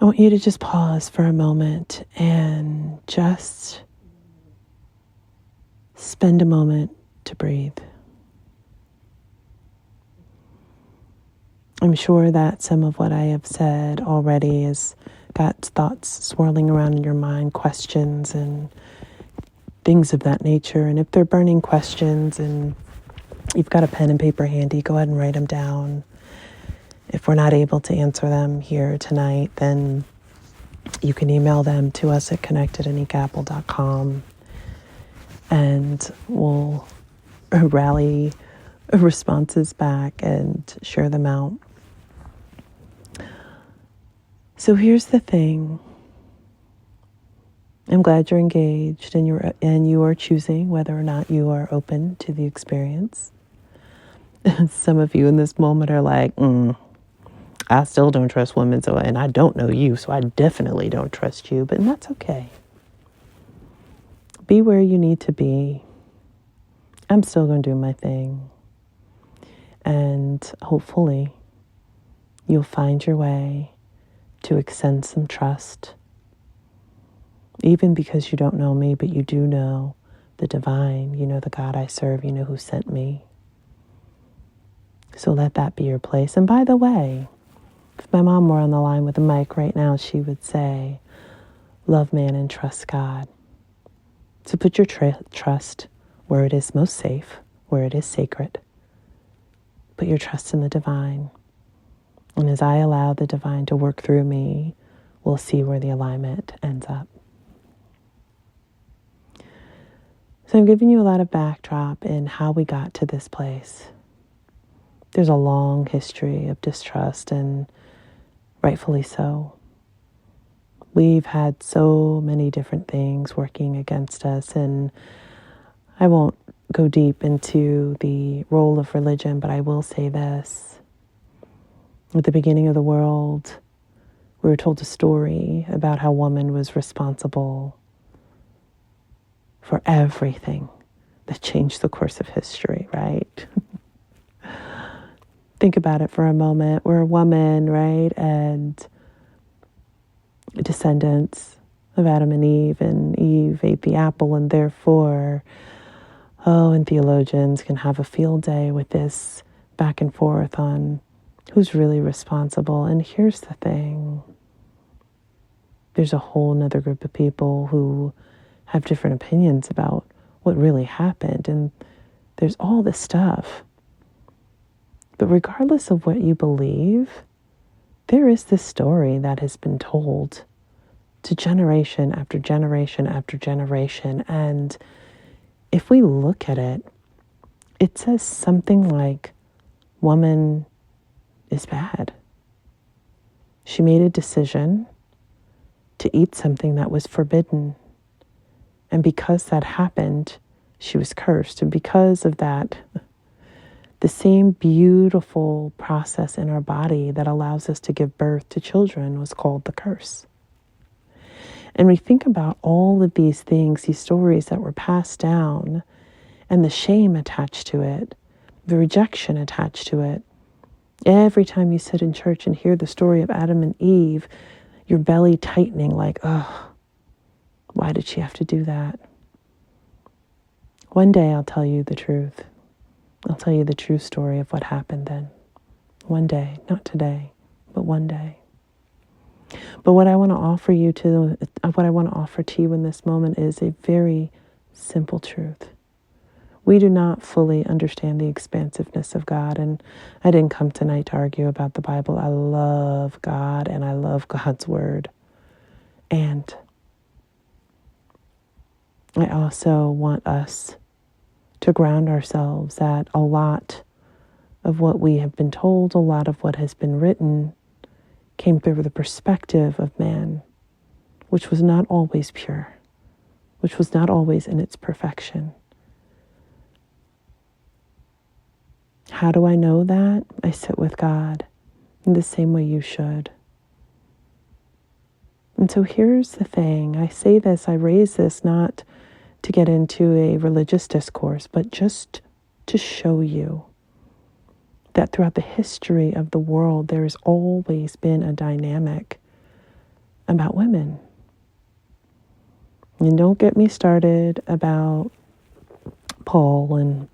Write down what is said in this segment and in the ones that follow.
I want you to just pause for a moment and just spend a moment to breathe. I'm sure that some of what I have said already has got thoughts swirling around in your mind, questions and things of that nature. And if they're burning questions and you've got a pen and paper handy, go ahead and write them down. If we're not able to answer them here tonight, then you can email them to us at connect@anikaapple.com and we'll rally responses back and share them out. So here's the thing. I'm glad you're engaged and you are choosing whether or not you are open to the experience. Some of you in this moment are like, I still don't trust women, and I don't know you, so I definitely don't trust you. But that's okay. Be where you need to be. I'm still going to do my thing. And hopefully you'll find your way to extend some trust. Even because you don't know me, but you do know the divine. You know the God I serve. You know who sent me. So let that be your place. And by the way, if my mom were on the line with a mic right now, she would say, love man and trust God. So put your trust where it is most safe, where it is sacred. Put your trust in the divine. And as I allow the divine to work through me, we'll see where the alignment ends up. So I'm giving you a lot of backdrop in how we got to this place. There's a long history of distrust, and rightfully so. We've had so many different things working against us, and I won't go deep into the role of religion, but I will say this. At the beginning of the world, we were told a story about how woman was responsible for everything that changed the course of history, right? Think about it for a moment. We're a woman, right? And descendants of Adam and Eve ate the apple, and therefore, and theologians can have a field day with this back and forth on who's really responsible. And here's the thing. There's a whole nother group of people who have different opinions about what really happened. And there's all this stuff. But regardless of what you believe, there is this story that has been told to generation after generation after generation. And if we look at it, it says something like, woman is bad. She made a decision to eat something that was forbidden. And because that happened, she was cursed. And because of that, the same beautiful process in our body that allows us to give birth to children was called the curse. And we think about all of these things, these stories that were passed down, and the shame attached to it, the rejection attached to it. Every time you sit in church and hear the story of Adam and Eve, your belly tightening like, why did she have to do that? One day I'll tell you the truth. I'll tell you the true story of what happened then. One day, not today, but one day. But what I want to offer to you in this moment is a very simple truth. We do not fully understand the expansiveness of God, and I didn't come tonight to argue about the Bible. I love God and I love God's word. And I also want us to ground ourselves that a lot of what we have been told, a lot of what has been written, came through the perspective of man, which was not always pure, which was not always in its perfection. How do I know that? I sit with God in the same way you should. And so here's the thing. I say this, I raise this not to get into a religious discourse, but just to show you that throughout the history of the world, there has always been a dynamic about women. And don't get me started about Paul, and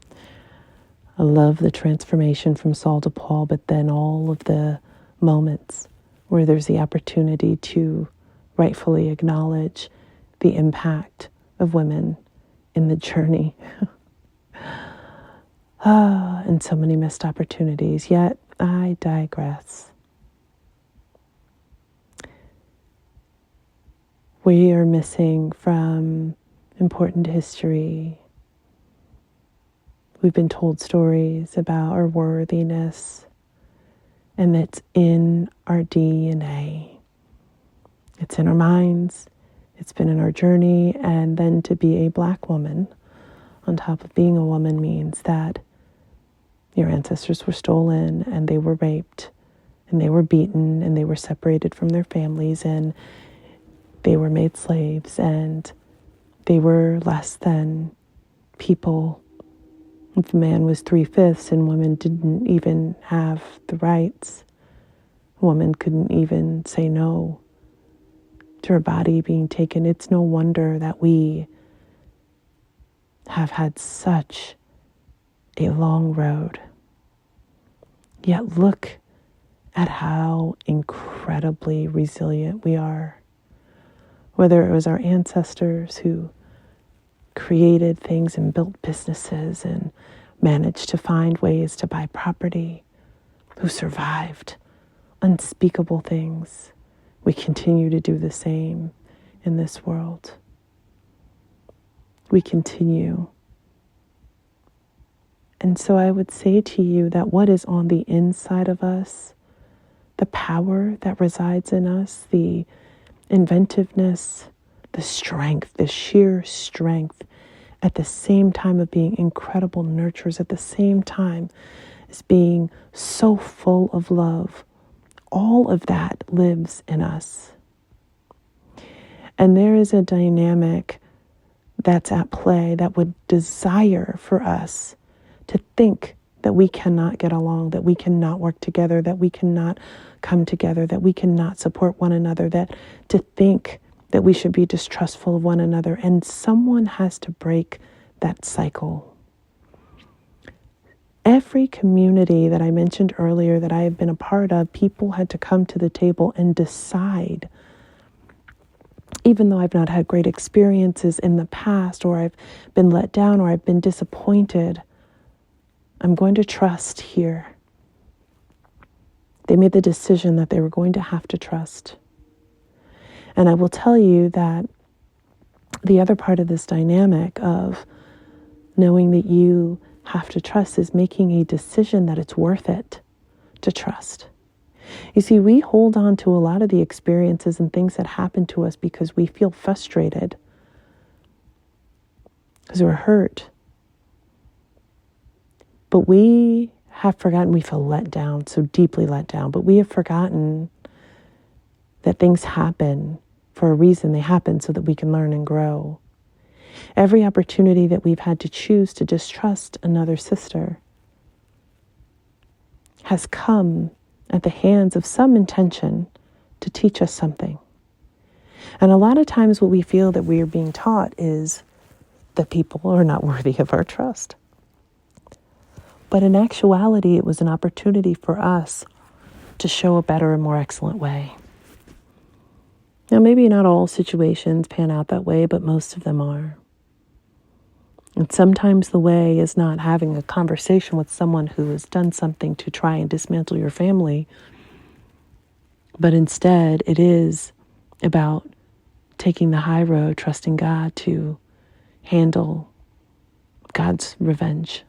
I love the transformation from Saul to Paul, but then all of the moments where there's the opportunity to rightfully acknowledge the impact of women in the journey. And so many missed opportunities, yet I digress. We are missing from important history. We've been told stories about our worthiness, and it's in our DNA. It's in our minds. It's been in our journey. And then to be a Black woman, on top of being a woman, means that your ancestors were stolen, and they were raped, and they were beaten, and they were separated from their families, and they were made slaves, and they were less than people. If a man was 3/5 and women didn't even have the rights, a woman couldn't even say no to her body being taken. It's no wonder that we have had such a long road. Yet look at how incredibly resilient we are. Whether it was our ancestors who created things and built businesses and managed to find ways to buy property, who survived unspeakable things, we continue to do the same in this world. We continue. And so I would say to you that what is on the inside of us, the power that resides in us, the inventiveness, the strength, the sheer strength, at the same time of being incredible nurturers, at the same time as being so full of love, all of that lives in us. And there is a dynamic that's at play that would desire for us to think that we cannot get along, that we cannot work together, that we cannot come together, that we cannot support one another, that to think that we should be distrustful of one another. And someone has to break that cycle. Every community that I mentioned earlier that I have been a part of, people had to come to the table and decide, even though I've not had great experiences in the past, or I've been let down, or I've been disappointed, I'm going to trust here. They made the decision that they were going to have to trust. And I will tell you that the other part of this dynamic of knowing that you have to trust is making a decision that it's worth it to trust. You see, we hold on to a lot of the experiences and things that happen to us because we feel frustrated, because we're hurt. But we have forgotten, we feel let down, so deeply let down, but we have forgotten that things happen for a reason. They happen so that we can learn and grow. Every opportunity that we've had to choose to distrust another sister has come at the hands of some intention to teach us something. And a lot of times what we feel that we are being taught is that people are not worthy of our trust. But in actuality, it was an opportunity for us to show a better and more excellent way. Now, maybe not all situations pan out that way, but most of them are. And sometimes the way is not having a conversation with someone who has done something to try and dismantle your family, but instead it is about taking the high road, trusting God to handle God's revenge.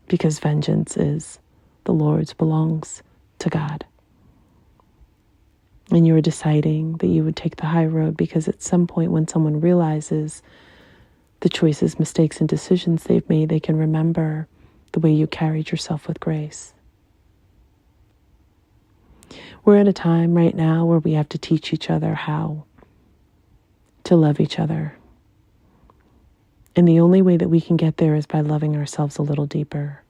Because vengeance is the Lord's, belongs to God. And you were deciding that you would take the high road because at some point when someone realizes the choices, mistakes, and decisions they've made, they can remember the way you carried yourself with grace. We're at a time right now where we have to teach each other how to love each other. And the only way that we can get there is by loving ourselves a little deeper.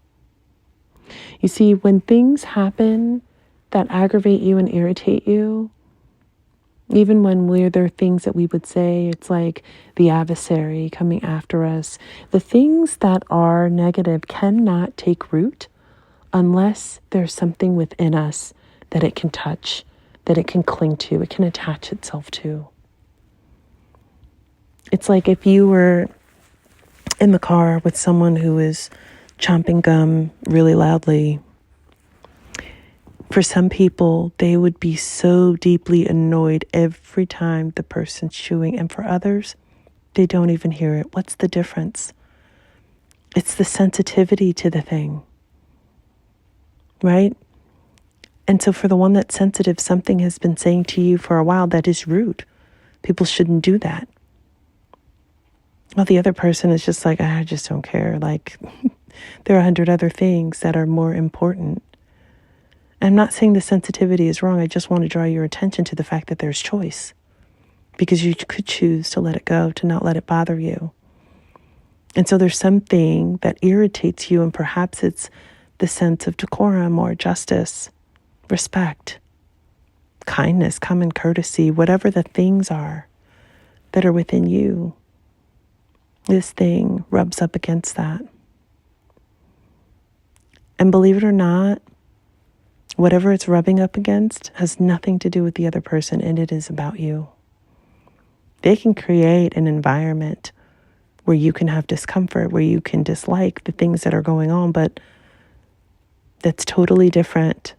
You see, when things happen that aggravate you and irritate you, Even when there are things that we would say, it's like the adversary coming after us. The things that are negative cannot take root unless there's something within us that it can touch, that it can cling to, it can attach itself to. It's like if you were in the car with someone who is chomping gum really loudly. For some people, they would be so deeply annoyed every time the person's chewing. And for others, they don't even hear it. What's the difference? It's the sensitivity to the thing, right? And so for the one that's sensitive, something has been saying to you for a while that is rude. People shouldn't do that. Well, the other person is just like, I just don't care. Like, there are 100 other things that are more important. I'm not saying the sensitivity is wrong. I just want to draw your attention to the fact that there's choice. Because you could choose to let it go, to not let it bother you. And so there's something that irritates you, and perhaps it's the sense of decorum or justice, respect, kindness, common courtesy, whatever the things are that are within you. This thing rubs up against that. And believe it or not, whatever it's rubbing up against has nothing to do with the other person, and it is about you. They can create an environment where you can have discomfort, where you can dislike the things that are going on, but that's totally different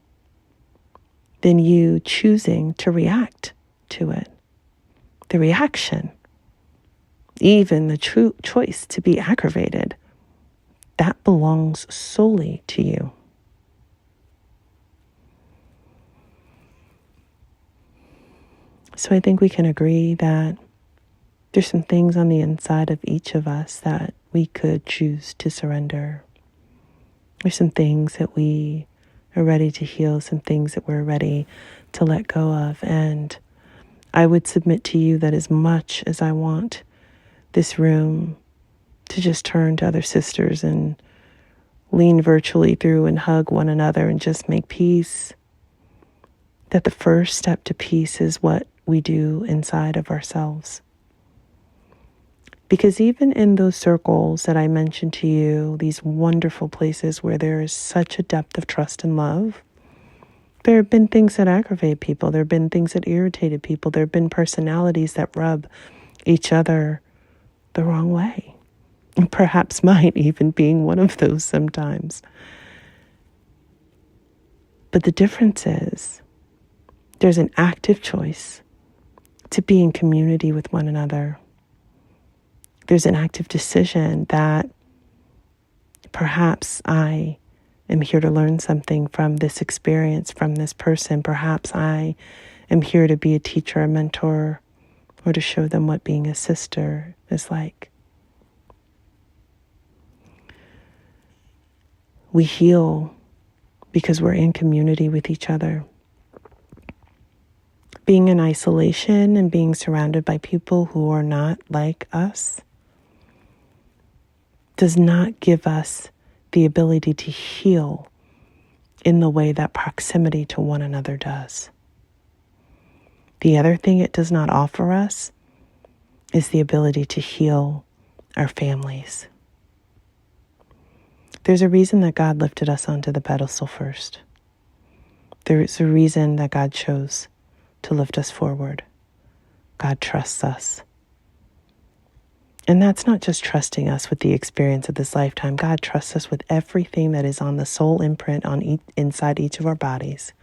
than you choosing to react to it. The reaction, even the true choice to be aggravated, that belongs solely to you. So I think we can agree that there's some things on the inside of each of us that we could choose to surrender. There's some things that we are ready to heal, some things that we're ready to let go of. And I would submit to you that as much as I want this room to just turn to other sisters and lean virtually through and hug one another and just make peace, that the first step to peace is what we do inside of ourselves. Because even in those circles that I mentioned to you, these wonderful places where there is such a depth of trust and love, there have been things that aggravate people. There have been things that irritated people. There have been personalities that rub each other the wrong way. And perhaps mine even being one of those sometimes. But the difference is there's an active choice to be in community with one another. There's an active decision that perhaps I am here to learn something from this experience, from this person. Perhaps I am here to be a teacher, a mentor, or to show them what being a sister is like. We heal because we're in community with each other. Being in isolation and being surrounded by people who are not like us does not give us the ability to heal in the way that proximity to one another does. The other thing it does not offer us is the ability to heal our families. There's a reason that God lifted us onto the pedestal first. There is a reason that God chose to lift us forward. God trusts us. And that's not just trusting us with the experience of this lifetime. God trusts us with everything that is on the soul imprint on inside each of our bodies.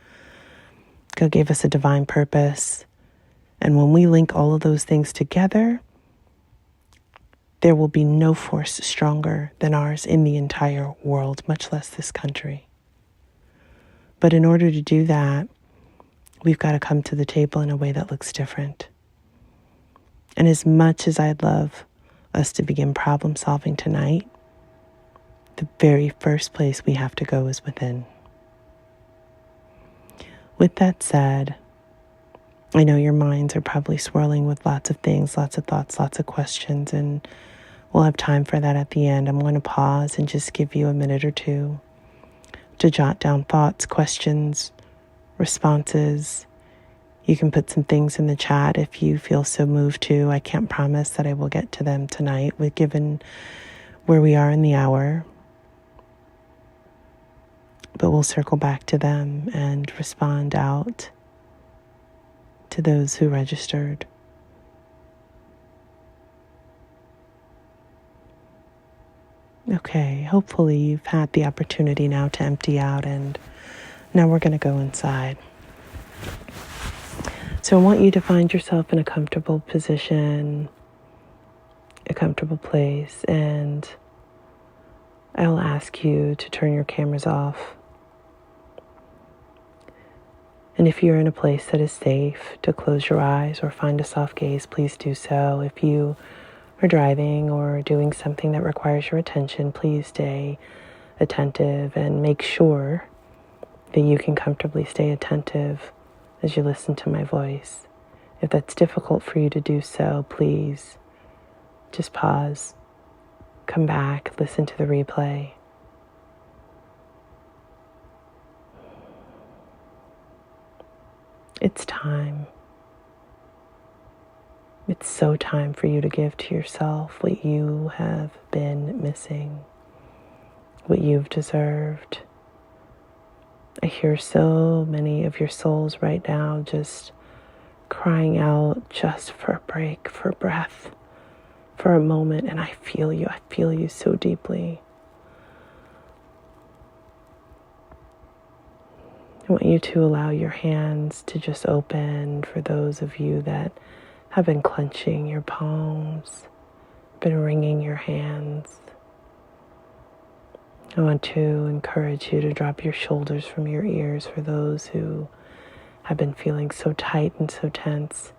God gave us a divine purpose. And when we link all of those things together, there will be no force stronger than ours in the entire world, much less this country. But in order to do that, we've got to come to the table in a way that looks different. And as much as I'd love us to begin problem solving tonight, the very first place we have to go is within. With that said, I know your minds are probably swirling with lots of things, lots of thoughts, lots of questions, and we'll have time for that at the end. I'm going to pause and just give you a minute or two to jot down thoughts, questions, responses, You can put some things in the chat if you feel so moved to. I can't promise that I will get to them tonight, given where we are in the hour. But we'll circle back to them and respond out to those who registered. Okay, hopefully you've had the opportunity now to empty out, and now we're going to go inside. So I want you to find yourself in a comfortable position, a comfortable place, and I'll ask you to turn your cameras off. And if you're in a place that is safe, to close your eyes or find a soft gaze, please do so. If you are driving or doing something that requires your attention, please stay attentive and make sure that you can comfortably stay attentive as you listen to my voice. If that's difficult for you to do so, please just pause, come back, listen to the replay. It's time. It's so time for you to give to yourself what you have been missing, what you've deserved. I hear so many of your souls right now just crying out just for a break, for breath, for a moment, and I feel you so deeply. I want you to allow your hands to just open for those of you that have been clenching your palms, been wringing your hands. I want to encourage you to drop your shoulders from your ears for those who have been feeling so tight and so tense,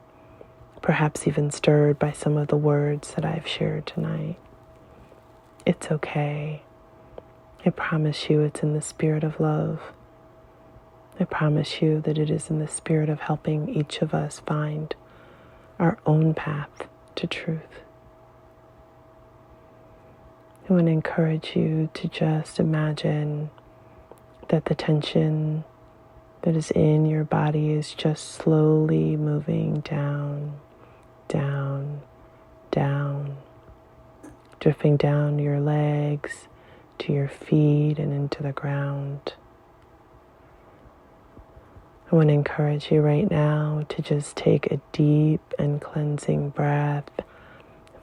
perhaps even stirred by some of the words that I've shared tonight. It's okay. I promise you it's in the spirit of love. I promise you that it is in the spirit of helping each of us find our own path to truth. I want to encourage you to just imagine that the tension that is in your body is just slowly moving down, down, down, drifting down your legs to your feet and into the ground. I want to encourage you right now to just take a deep and cleansing breath,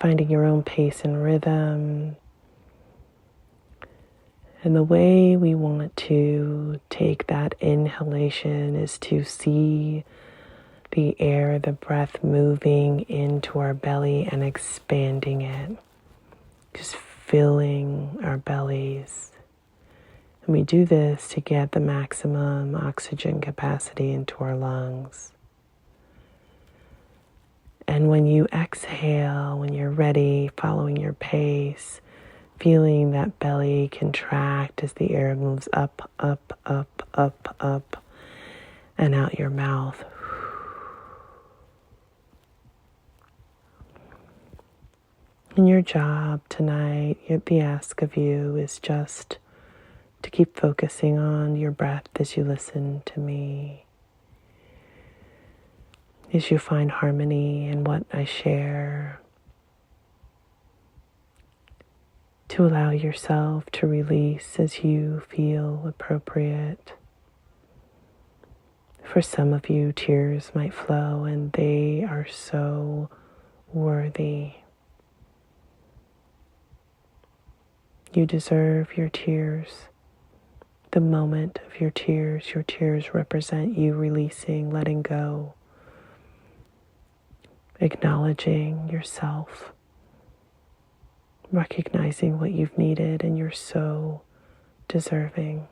finding your own pace and rhythm. And the way we want to take that inhalation is to see the air, the breath moving into our belly and expanding it, just filling our bellies. And we do this to get the maximum oxygen capacity into our lungs. And when you exhale, when you're ready, following your pace, feeling that belly contract as the air moves up, up, up, up, up, and out your mouth. And your job tonight, the ask of you is just to keep focusing on your breath as you listen to me, as you find harmony in what I share, to allow yourself to release as you feel appropriate. For some of you, tears might flow, and they are so worthy. You deserve your tears. The moment of your tears represent you releasing, letting go, acknowledging yourself, recognizing what you've needed, and you're so deserving.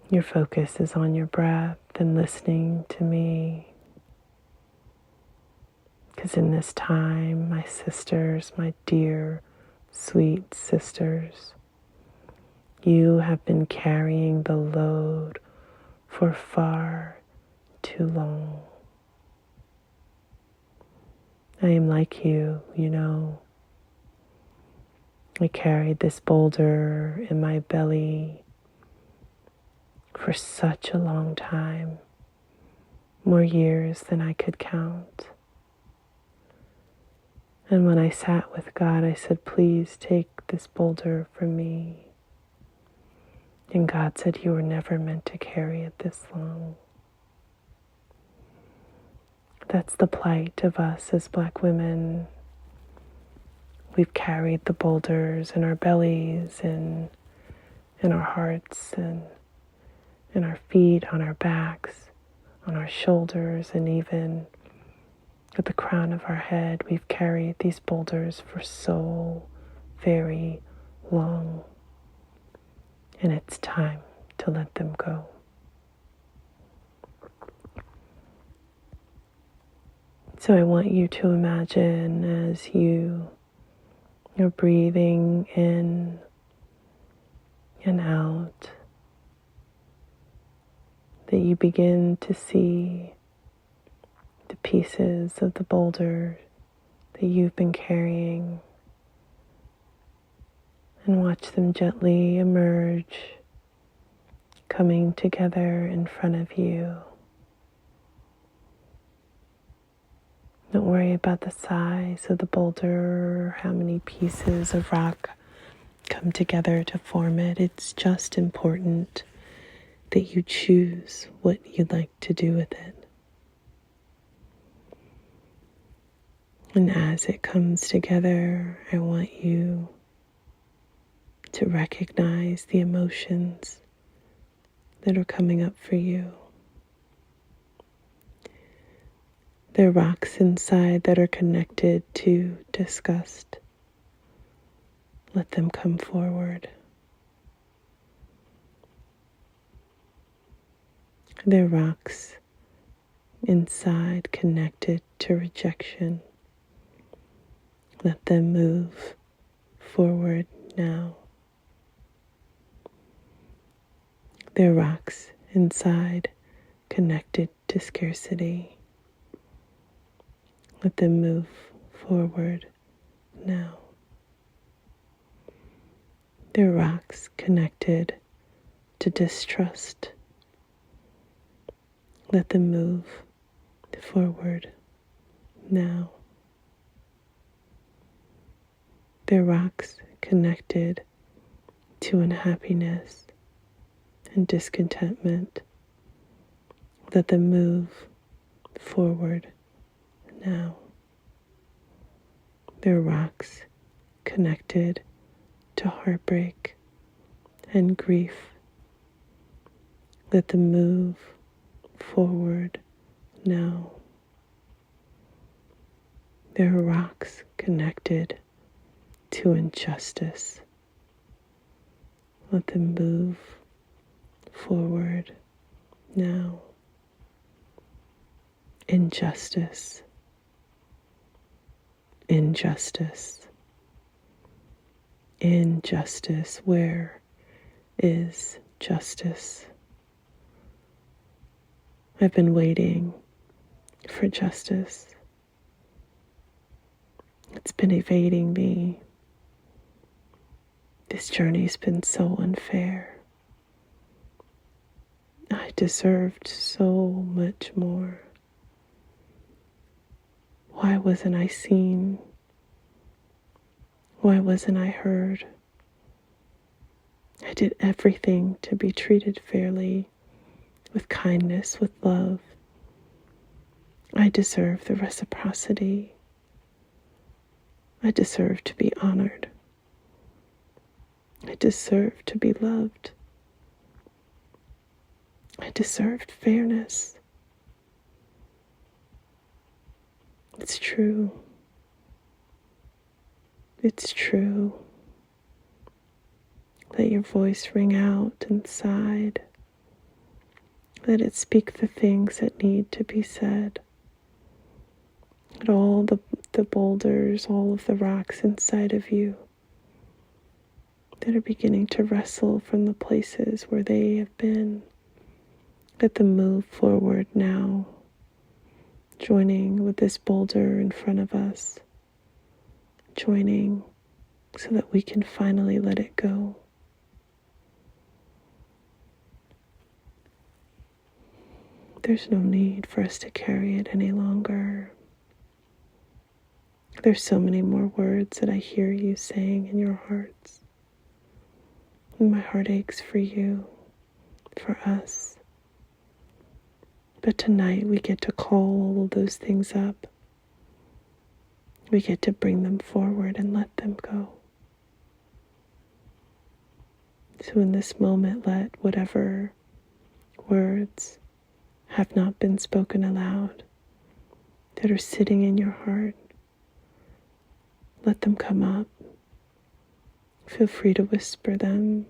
Your focus is on your breath and listening to me. Because in this time, my sisters, my dear, sweet sisters, you have been carrying the load for far too long. I am like you, you know. I carried this boulder in my belly for such a long time, more years than I could count. And when I sat with God, I said, please take this boulder from me. And God said, you were never meant to carry it this long. That's the plight of us as Black women. We've carried the boulders in our bellies and in our hearts and in our feet, on our backs, on our shoulders, and even at the crown of our head. We've carried these boulders for so very long. And it's time to let them go. So I want you to imagine as you're breathing in and out, that you begin to see the pieces of the boulder that you've been carrying and watch them gently emerge, coming together in front of you. Don't worry about the size of the boulder or how many pieces of rock come together to form it. It's just important that you choose what you'd like to do with it. And as it comes together, I want you to recognize the emotions that are coming up for you. There are rocks inside that are connected to disgust. Let them come forward. There are rocks inside connected to rejection. Let them move forward now. There are rocks inside connected to scarcity. Let them move forward now. There are rocks connected to distrust. Let them move forward now. There are rocks connected to unhappiness and discontentment. Let them move forward now. There are rocks connected to heartbreak and grief. Let them move forward now. There are rocks connected to injustice. Let them move forward now. Injustice. Injustice. Injustice. Where is justice? I've been waiting for justice. It's been evading me. This journey's been so unfair. I deserved so much more. Why wasn't I seen? Why wasn't I heard? I did everything to be treated fairly, with kindness, with love. I deserve the reciprocity. I deserve to be honored. I deserve to be loved. I deserved fairness. It's true. It's true. Let your voice ring out inside. Let it speak the things that need to be said. Let all the boulders, all of the rocks inside of you that are beginning to wrestle from the places where they have been, let them move forward now, joining with this boulder in front of us, joining so that we can finally let it go. There's no need for us to carry it any longer. There's so many more words that I hear you saying in your hearts. And my heart aches for you, for us. But tonight we get to call all of those things up. We get to bring them forward and let them go. So in this moment, let whatever words have not been spoken aloud that are sitting in your heart, let them come up. Feel free to whisper them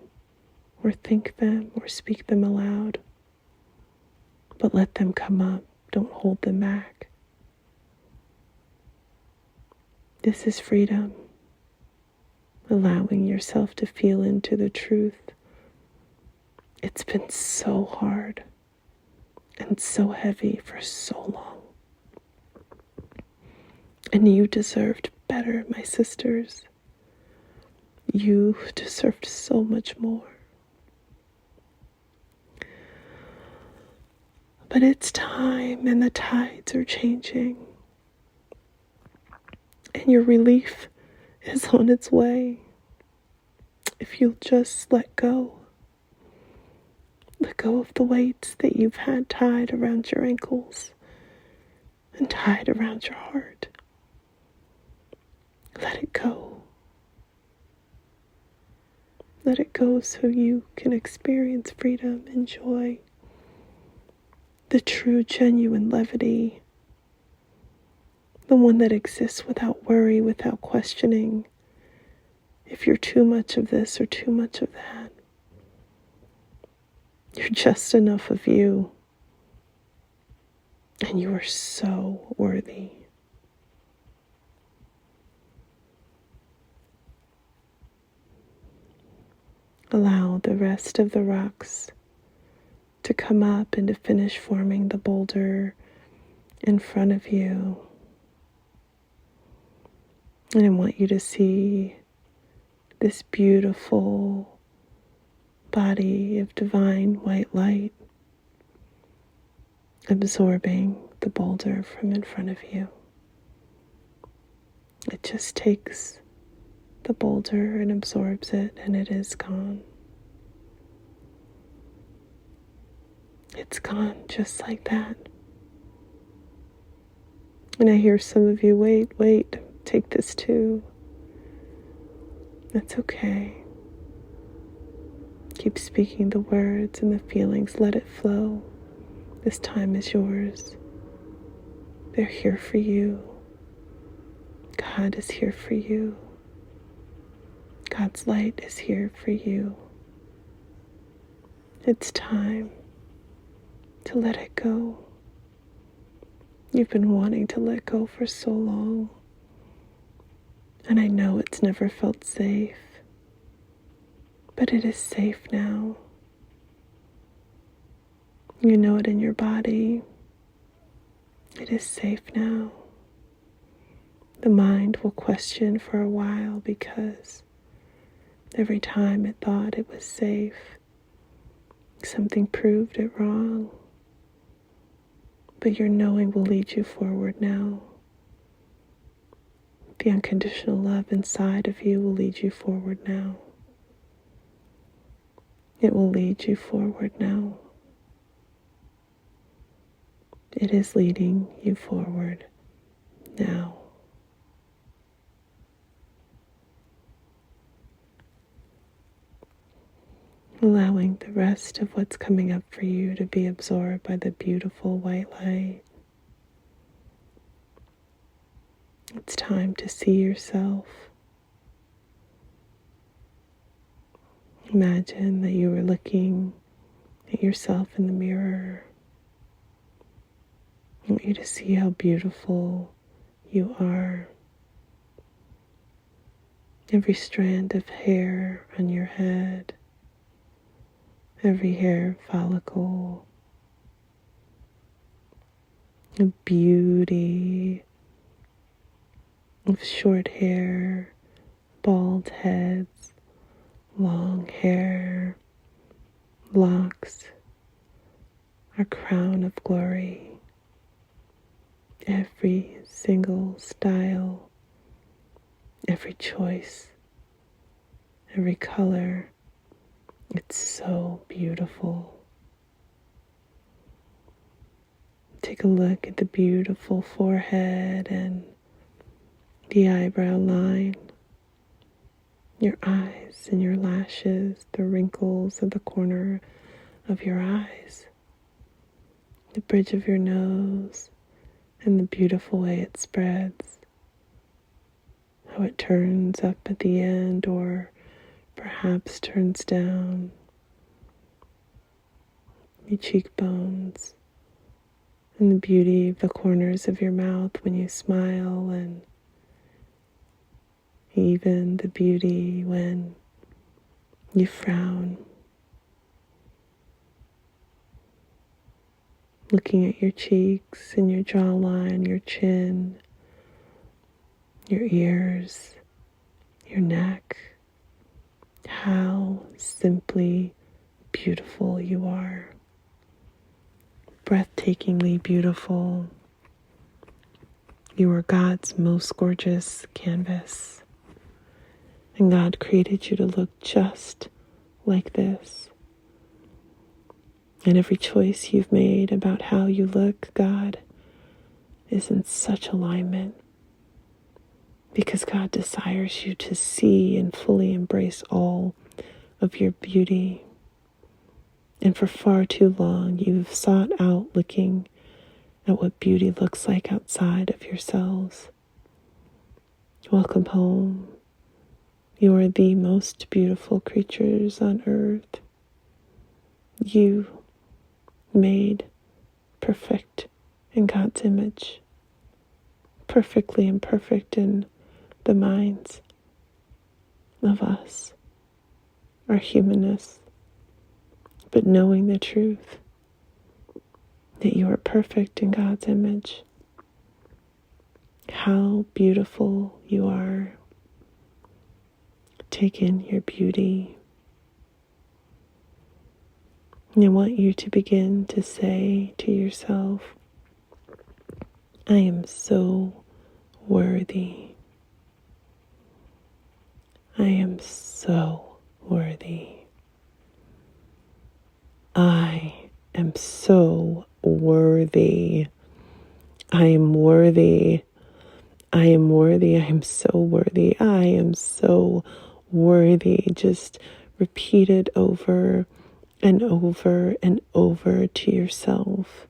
or think them or speak them aloud. But let them come up. Don't hold them back. This is freedom. Allowing yourself to feel into the truth. It's been so hard and so heavy for so long. And you deserved better, my sisters. You deserved so much more. But it's time and the tides are changing. And your relief is on its way. If you'll just let go. Let go of the weights that you've had tied around your ankles and tied around your heart. Let it go. Let it go so you can experience freedom and joy. The true, genuine levity. The one that exists without worry, without questioning. If you're too much of this or too much of that. You're just enough of you. And you are so worthy. Allow the rest of the rocks to come up and to finish forming the boulder in front of you. And I want you to see this beautiful body of divine white light absorbing the boulder from in front of you. It just takes the boulder and absorbs it, and it is gone. It's gone just like that. And I hear some of you, wait, take this too. That's okay. Keep speaking the words and the feelings. Let it flow. This time is yours. They're here for you. God is here for you. God's light is here for you. It's time to let it go. You've been wanting to let go for so long. And I know it's never felt safe. But it is safe now. You know it in your body. It is safe now. The mind will question for a while because every time it thought it was safe, something proved it wrong. But your knowing will lead you forward now. The unconditional love inside of you will lead you forward now. It will lead you forward now. It is leading you forward now. Allowing the rest of what's coming up for you to be absorbed by the beautiful white light. It's time to see yourself. Imagine that you were looking at yourself in the mirror. I want you to see how beautiful you are. Every strand of hair on your head, every hair follicle, the beauty of short hair, bald heads, long hair, locks our crown of glory. Every single style, every choice, every color, it's so beautiful. Take a look at the beautiful forehead and the eyebrow line, your eyes and your lashes, the wrinkles at the corner of your eyes, the bridge of your nose, and the beautiful way it spreads, how it turns up at the end or perhaps turns down, your cheekbones, and the beauty of the corners of your mouth when you smile, and even the beauty when you frown. Looking at your cheeks and your jawline, your chin, your ears, your neck, how simply beautiful you are. Breathtakingly beautiful. You are God's most gorgeous canvas. And God created you to look just like this. And every choice you've made about how you look, God, is in such alignment. Because God desires you to see and fully embrace all of your beauty. And for far too long, you've sought out looking at what beauty looks like outside of yourselves. Welcome home. You are the most beautiful creatures on earth. You made perfect in God's image, perfectly imperfect in the minds of us, our humanness, but knowing the truth that you are perfect in God's image. How beautiful you are. Take in your beauty. And I want you to begin to say to yourself, I am so worthy. I am so worthy. I am so worthy. I am worthy. I am worthy. I am so worthy. I am so worthy. Just repeat it over and over and over to yourself.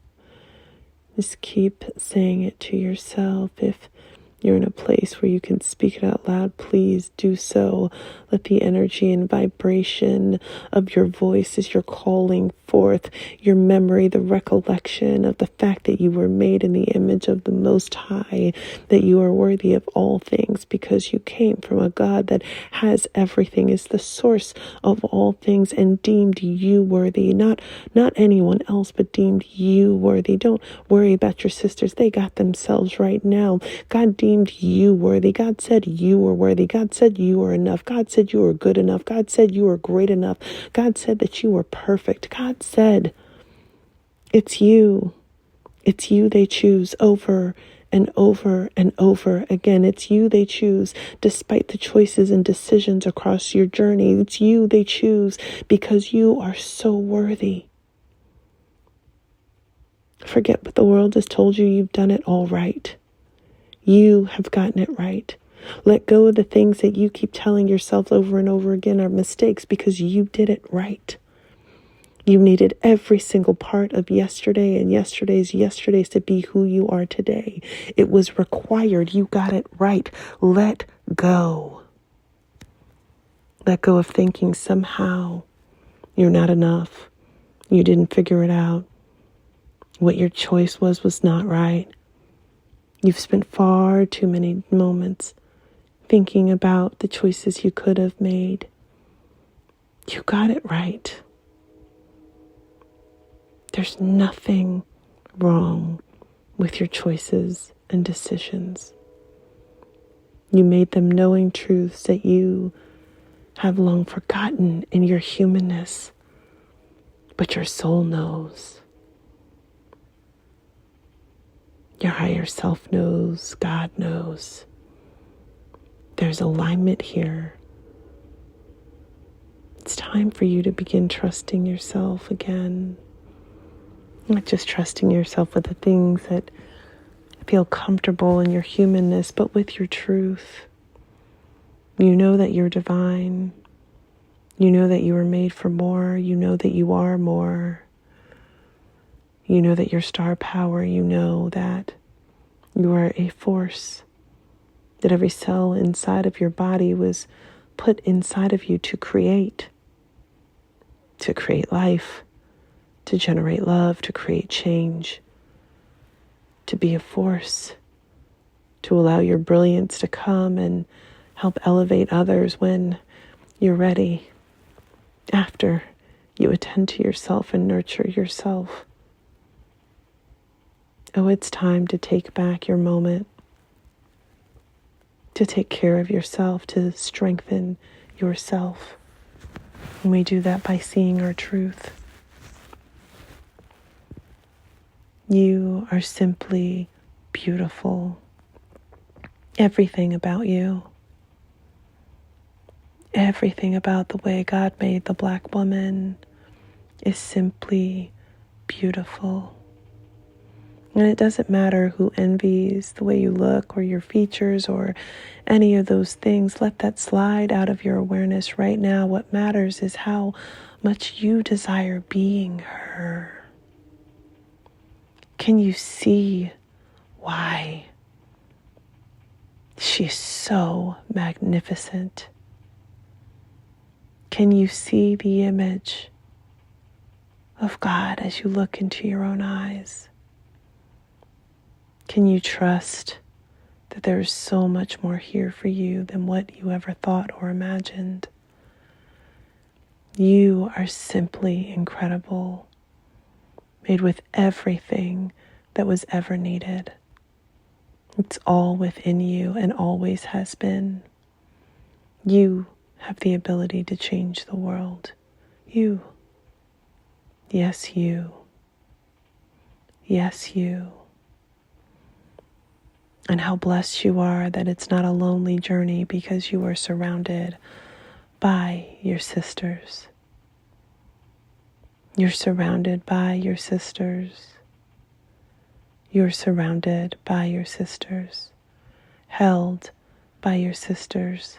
Just keep saying it to yourself. If you're in a place where you can speak it out loud, please do so. Let the energy and vibration of your voice as you're calling forth your memory, the recollection of the fact that you were made in the image of the Most High, that you are worthy of all things because you came from a God that has everything, is the source of all things, and deemed you worthy. Not anyone else, but deemed you worthy. Don't worry about your sisters. They got themselves right now. God deemed you worthy. God said you were worthy. God said you were enough. God said you were good enough. God said you were great enough. God said that you were perfect. God said it's you. It's you they choose over and over and over again. It's you they choose despite the choices and decisions across your journey. It's you they choose because you are so worthy. Forget what the world has told you. You've done it all right. You have gotten it right. Let go of the things that you keep telling yourself over and over again are mistakes because you did it right. You needed every single part of yesterday and yesterday's to be who you are today. It was required. You got it right. Let go. Let go of thinking somehow you're not enough. You didn't figure it out. What your choice was not right. You've spent far too many moments thinking about the choices you could have made. You got it right. There's nothing wrong with your choices and decisions. You made them knowing truths that you have long forgotten in your humanness, but your soul knows. Your higher self knows, God knows. There's alignment here. It's time for you to begin trusting yourself again. Not just trusting yourself with the things that feel comfortable in your humanness, but with your truth. You know that you're divine. You know that you were made for more. You know that you are more. You know that your star power. You know that you are a force. That every cell inside of your body was put inside of you to create life, to generate love, to create change, to be a force, to allow your brilliance to come and help elevate others when you're ready, after you attend to yourself and nurture yourself. Oh, it's time to take back your moment, to take care of yourself, to strengthen yourself. And we do that by seeing our truth. You are simply beautiful. Everything about you, everything about the way God made the Black woman is simply beautiful. And it doesn't matter who envies the way you look or your features or any of those things. Let that slide out of your awareness right now. What matters is how much you desire being her. Can you see why she's so magnificent? Can you see the image of God as you look into your own eyes? Can you trust that there is so much more here for you than what you ever thought or imagined? You are simply incredible, made with everything that was ever needed. It's all within you and always has been. You have the ability to change the world. You. Yes, you. Yes, you. And how blessed you are that it's not a lonely journey because you are surrounded by your sisters. You're surrounded by your sisters. You're surrounded by your sisters. Held by your sisters.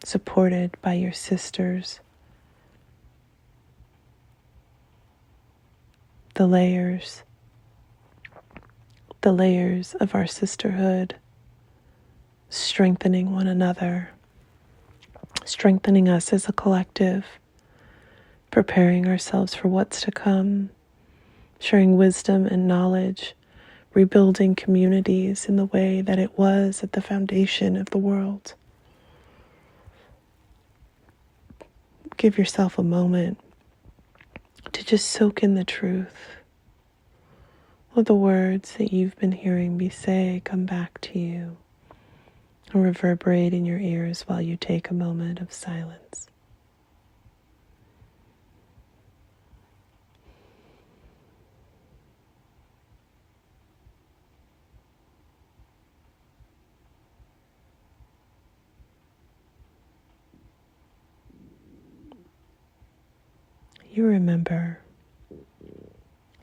Supported by your sisters. The layers of our sisterhood, strengthening one another, strengthening us as a collective, preparing ourselves for what's to come, sharing wisdom and knowledge, rebuilding communities in the way that it was at the foundation of the world. Give yourself a moment to just soak in the truth. Let the words that you've been hearing me say come back to you and reverberate in your ears while you take a moment of silence. You remember.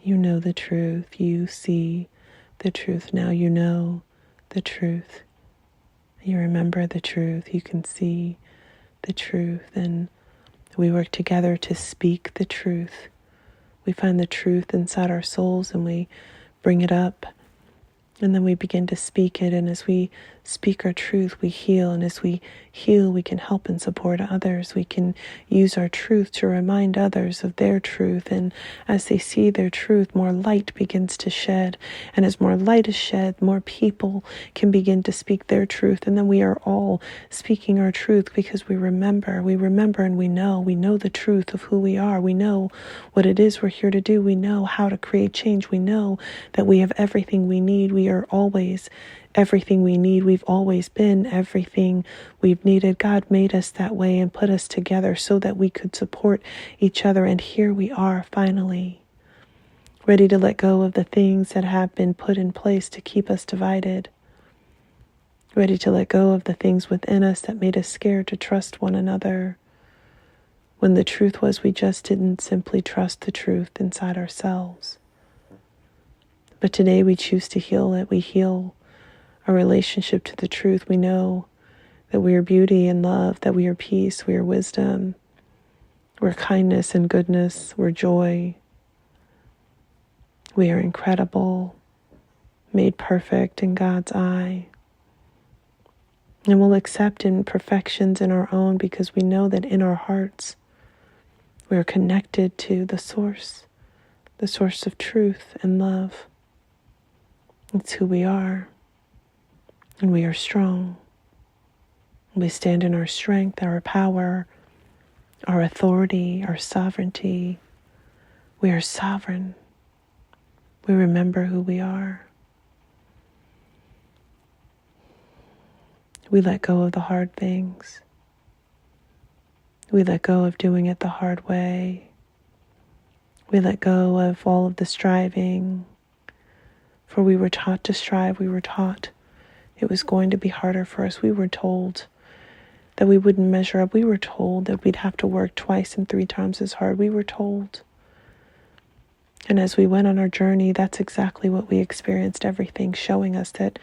You know the truth. You see the truth. Now you know the truth. You remember the truth. You can see the truth. And we work together to speak the truth. We find the truth inside our souls and we bring it up. And then we begin to speak it. And as we speak our truth, we heal. And as we heal, we can help and support others. We can use our truth to remind others of their truth. And as they see their truth, more light begins to shed. And as more light is shed, more people can begin to speak their truth. And then we are all speaking our truth because we remember and we know the truth of who we are. We know what it is we're here to do. We know how to create change. We know that we have everything we need. We are always everything we need. We've always been everything we've needed. God made us that way and put us together so that we could support each other. And here we are finally ready to let go of the things that have been put in place to keep us divided, ready to let go of the things within us that made us scared to trust one another, when the truth was we just didn't simply trust the truth inside ourselves. But today we choose to heal it. We heal our relationship to the truth. We know that we are beauty and love, that we are peace, we are wisdom, we're kindness and goodness, we're joy. We are incredible, made perfect in God's eye. And we'll accept imperfections in our own because we know that in our hearts we are connected to the source of truth and love. It's who we are, and we are strong. We stand in our strength, our power, our authority, our sovereignty. We are sovereign. We remember who we are. We let go of the hard things. We let go of doing it the hard way. We let go of all of the striving. For we were taught to strive. We were taught it was going to be harder for us. We were told that we wouldn't measure up. We were told that we'd have to work twice and 3 times as hard. We were told. And as we went on our journey, that's exactly what we experienced, everything showing us that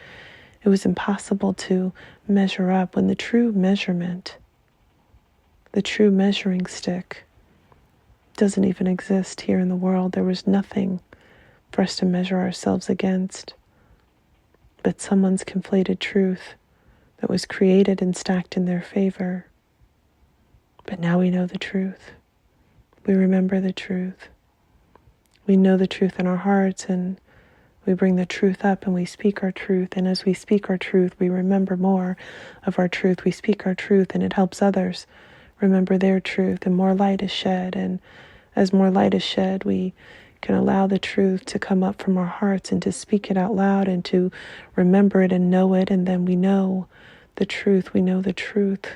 it was impossible to measure up when the true measurement, the true measuring stick, doesn't even exist here in the world. There was nothing for us to measure ourselves against but someone's conflated truth that was created and stacked in their favor. But now we know the truth. We remember the truth. We know the truth in our hearts, and we bring the truth up and we speak our truth. And as we speak our truth, we remember more of our truth. We speak our truth and it helps others remember their truth, and more light is shed. And as more light is shed, we can allow the truth to come up from our hearts and to speak it out loud and to remember it and know it. And then we know the truth. We know the truth.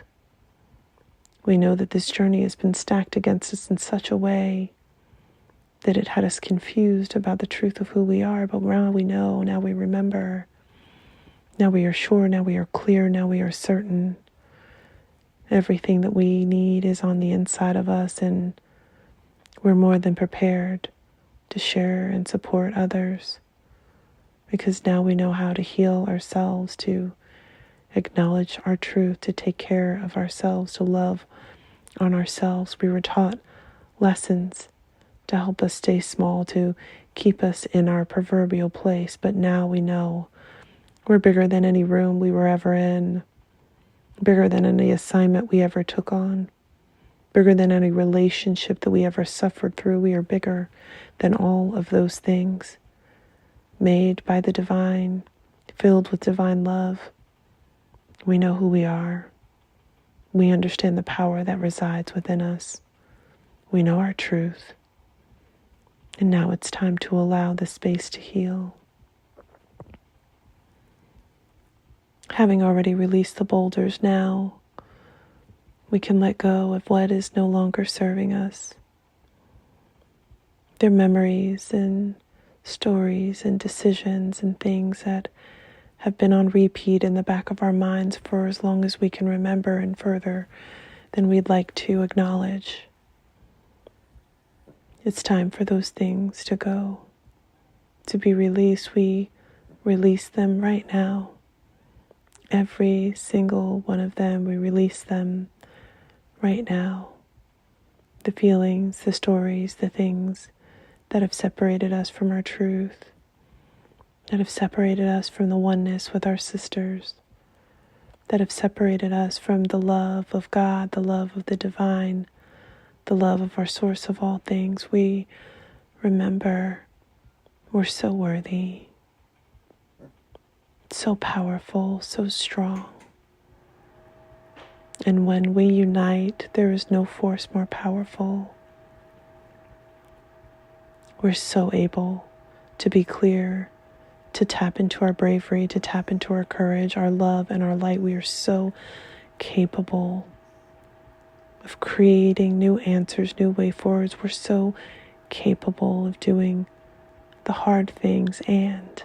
We know that this journey has been stacked against us in such a way that it had us confused about the truth of who we are. But now we know, now we remember, now we are sure, now we are clear, now we are certain. Everything that we need is on the inside of us, and we're more than prepared to share and support others, because now we know how to heal ourselves, to acknowledge our truth, to take care of ourselves, to love on ourselves. We were taught lessons to help us stay small, to keep us in our proverbial place. But now we know we're bigger than any room we were ever in, bigger than any assignment we ever took on, bigger than any relationship that we ever suffered through. We are bigger than all of those things, made by the divine, filled with divine love. We know who we are. We understand the power that resides within us. We know our truth. And now it's time to allow the space to heal. Having already released the boulders, now we can let go of what is no longer serving us. They're memories and stories and decisions and things that have been on repeat in the back of our minds for as long as we can remember, and further than we'd like to acknowledge. It's time for those things to go, to be released. We release them right now. Every single one of them, we release them right now. The feelings, the stories, the things that have separated us from our truth, that have separated us from the oneness with our sisters, that have separated us from the love of God, the love of the divine, the love of our source of all things. We remember we're so worthy, so powerful, so strong. And when we unite, there is no force more powerful. We're so able to be clear, to tap into our bravery, to tap into our courage, our love, and our light. We are so capable of creating new answers, new way forwards. We're so capable of doing the hard things, and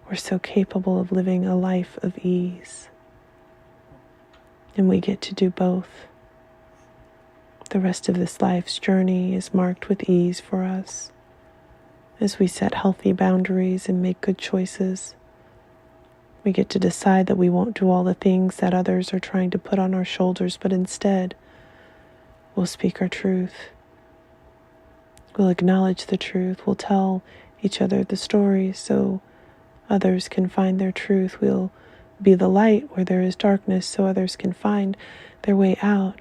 we're so capable of living a life of ease. And we get to do both. The rest of this life's journey is marked with ease for us as we set healthy boundaries and make good choices. We get to decide that we won't do all the things that others are trying to put on our shoulders, but instead, we'll speak our truth. We'll acknowledge the truth. We'll tell each other the stories so others can find their truth. We'll be the light where there is darkness so others can find their way out.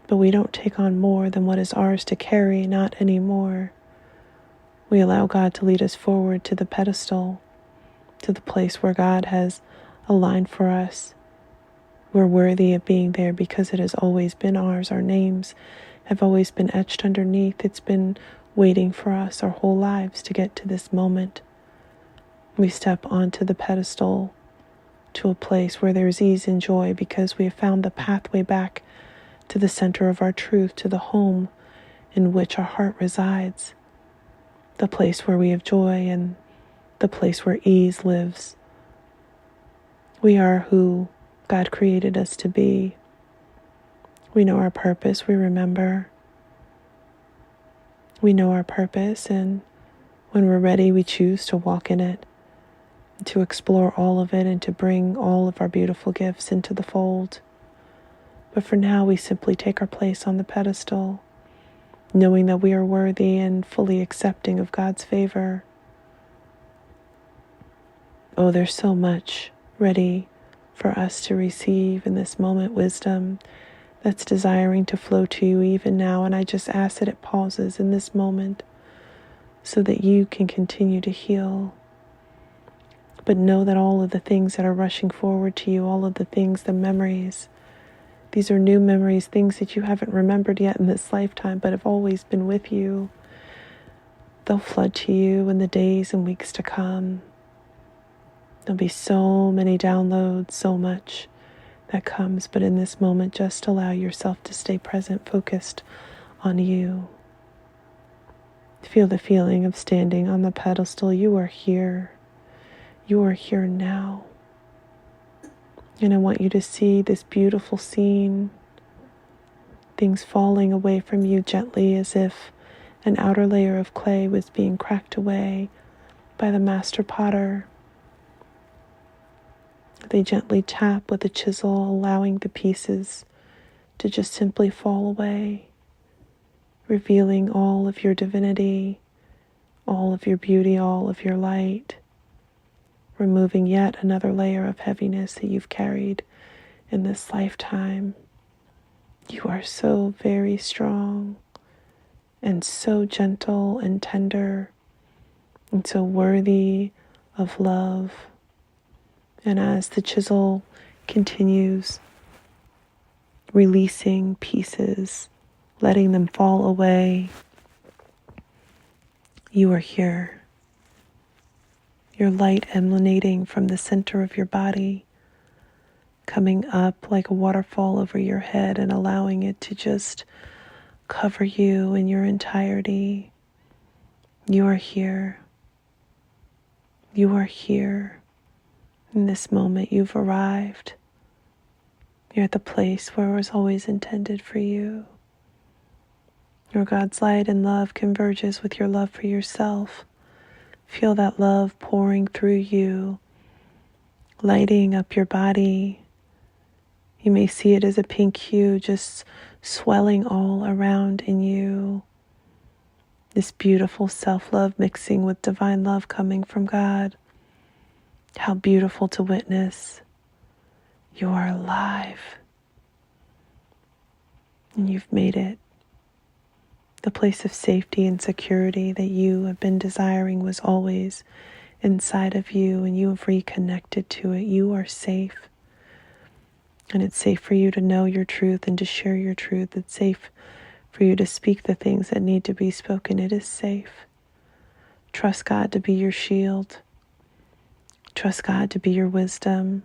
But we don't take on more than what is ours to carry, not anymore. We allow God to lead us forward to the pedestal, to the place where God has aligned for us. We're worthy of being there because it has always been ours. Our names have always been etched underneath. It's been waiting for us our whole lives to get to this moment. We step onto the pedestal to a place where there is ease and joy because we have found the pathway back to the center of our truth, to the home in which our heart resides, the place where we have joy and the place where ease lives. We are who God created us to be. We know our purpose. We remember. We know our purpose, and when we're ready, we choose to walk in it, to explore all of it, and to bring all of our beautiful gifts into the fold. But for now, we simply take our place on the pedestal, knowing that we are worthy and fully accepting of God's favor. Oh, there's so much ready for us to receive in this moment, wisdom that's desiring to flow to you even now. And I just ask that it pauses in this moment so that you can continue to heal. But know that all of the things that are rushing forward to you, all of the things, the memories, these are new memories, things that you haven't remembered yet in this lifetime, but have always been with you. They'll flood to you in the days and weeks to come. There'll be so many downloads, so much that comes, but in this moment, just allow yourself to stay present, focused on you. Feel the feeling of standing on the pedestal. You are here. You are here now. And I want you to see this beautiful scene, things falling away from you gently as if an outer layer of clay was being cracked away by the master potter. They gently tap with a chisel, allowing the pieces to just simply fall away, revealing all of your divinity, all of your beauty, all of your light, removing yet another layer of heaviness that you've carried in this lifetime. You are so very strong and so gentle and tender and so worthy of love. And as the chisel continues releasing pieces, letting them fall away, you are here. Your light emanating from the center of your body, coming up like a waterfall over your head and allowing it to just cover you in your entirety. You are here. You are here. In this moment, you've arrived. You're at the place where it was always intended for you. Your God's light and love converges with your love for yourself. Feel that love pouring through you, lighting up your body. You may see it as a pink hue, just swelling all around in you. This beautiful self-love mixing with divine love coming from God. How beautiful to witness. You are alive. And you've made it. The place of safety and security that you have been desiring was always inside of you, and you have reconnected to it. You are safe. And it's safe for you to know your truth and to share your truth. It's safe for you to speak the things that need to be spoken. It is safe. Trust God to be your shield. Trust God to be your wisdom.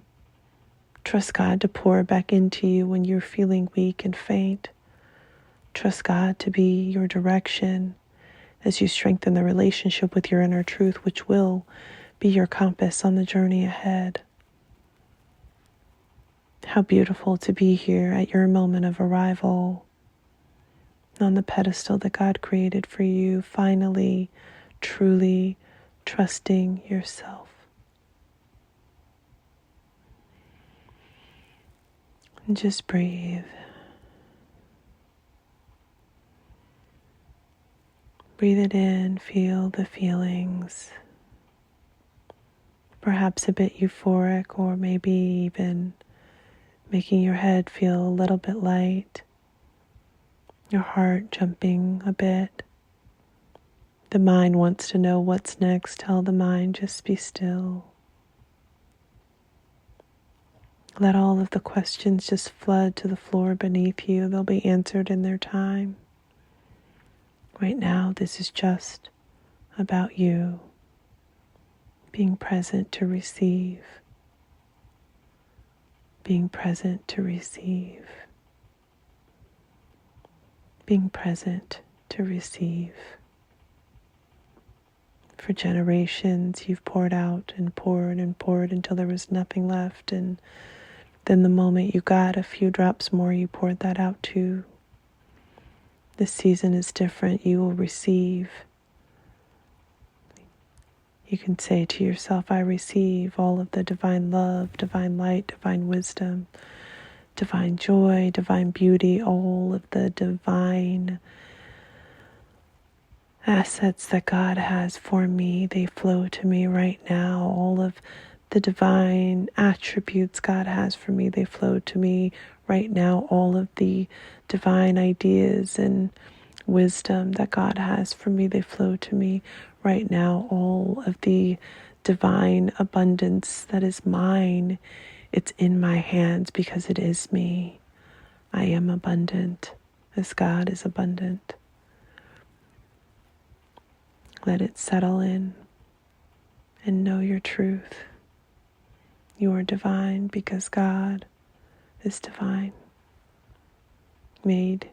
Trust God to pour back into you when you're feeling weak and faint. Trust God to be your direction as you strengthen the relationship with your inner truth, which will be your compass on the journey ahead. How beautiful to be here at your moment of arrival, on the pedestal that God created for you, finally, truly trusting yourself. And just breathe. Breathe it in, feel the feelings. Perhaps a bit euphoric, or maybe even making your head feel a little bit light, your heart jumping a bit. The mind wants to know what's next. Tell the mind, just be still. Let all of the questions just flood to the floor beneath you. They'll be answered in their time. Right now, this is just about you being present to receive. Being present to receive. Being present to receive. For generations, you've poured out and poured and poured until there was nothing left, and then the moment you got a few drops more, you poured that out too. This season is different. You will receive. You can say to yourself, I receive all of the divine love, divine light, divine wisdom, divine joy, divine beauty, all of the divine assets that God has for me. They flow to me right now. All of the divine attributes God has for me, they flow to me right now. All of the divine ideas and wisdom that God has for me, they flow to me right now. All of the divine abundance that is mine, it's in my hands because it is me. I am abundant as God is abundant. Let it settle in and know your truth. You are divine because God is divine, made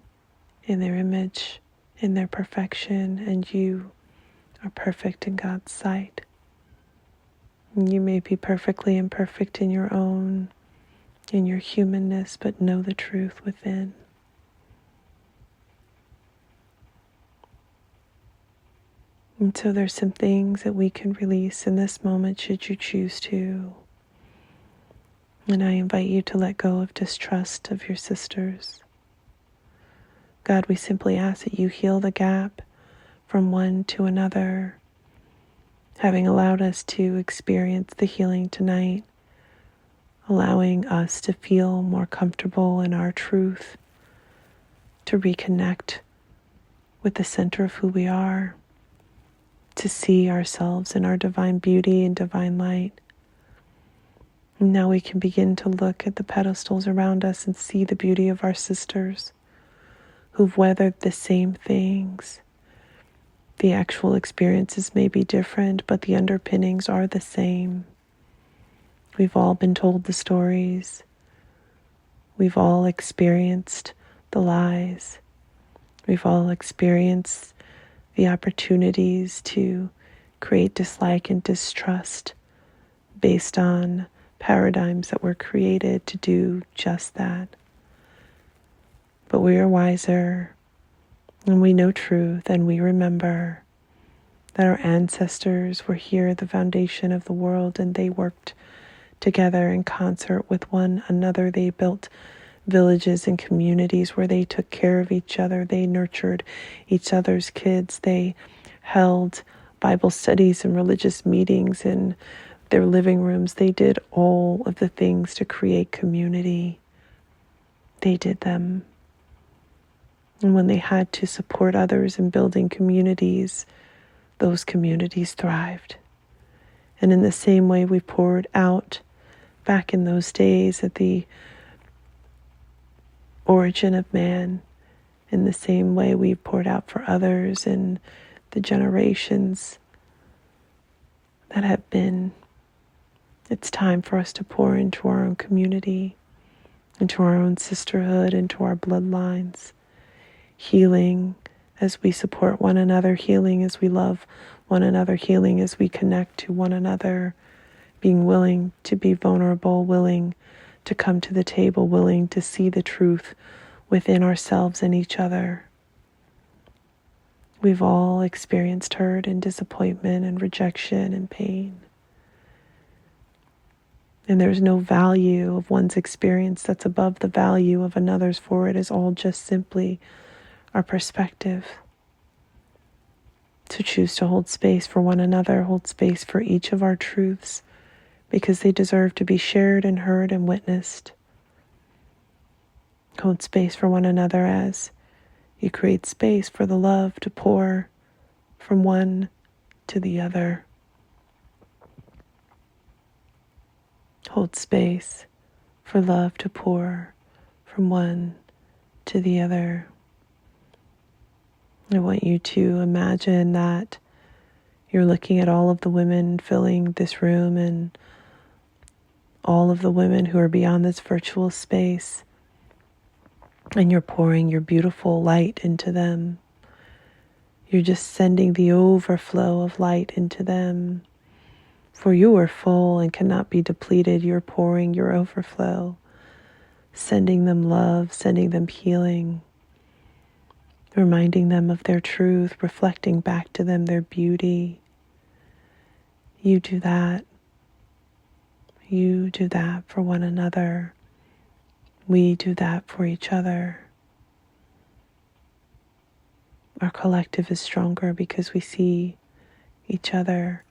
in their image, in their perfection, and you are perfect in God's sight. You may be perfectly imperfect in your humanness, but know the truth within. And so there's some things that we can release in this moment should you choose to. And I invite you to let go of distrust of your sisters. God, we simply ask that you heal the gap from one to another, having allowed us to experience the healing tonight, allowing us to feel more comfortable in our truth, to reconnect with the center of who we are, to see ourselves in our divine beauty and divine light. And now we can begin to look at the pedestals around us and see the beauty of our sisters who've weathered the same things. The actual experiences may be different, but the underpinnings are the same. We've all been told the stories. We've all experienced the lies. We've all experienced the opportunities to create dislike and distrust based on paradigms that were created to do just that. But we are wiser, and we know truth, and we remember that our ancestors were here at the foundation of the world, and they worked together in concert with one another. They built villages and communities where they took care of each other. They nurtured each other's kids. They held Bible studies and religious meetings in their living rooms. They did all of the things to create community. They did them. And when they had to support others in building communities, those communities thrived. And in the same way we poured out back in those days at the origin of man, in the same way we poured out for others in the generations that have been, it's time for us to pour into our own community, into our own sisterhood, into our bloodlines, healing as we support one another, healing as we love one another, healing as we connect to one another, being willing to be vulnerable, willing to come to the table, willing to see the truth within ourselves and each other. We've all experienced hurt and disappointment and rejection and pain. And there's no value of one's experience that's above the value of another's, for it is all just simply our perspective. To choose to hold space for one another, hold space for each of our truths, because they deserve to be shared and heard and witnessed. Hold space for one another as you create space for the love to pour from one to the other. Hold space for love to pour from one to the other. I want you to imagine that you're looking at all of the women filling this room and all of the women who are beyond this virtual space, and you're pouring your beautiful light into them. You're just sending the overflow of light into them. For you are full and cannot be depleted. You're pouring your overflow, sending them love, sending them healing, reminding them of their truth, reflecting back to them their beauty. You do that. You do that for one another. We do that for each other. Our collective is stronger because we see each other,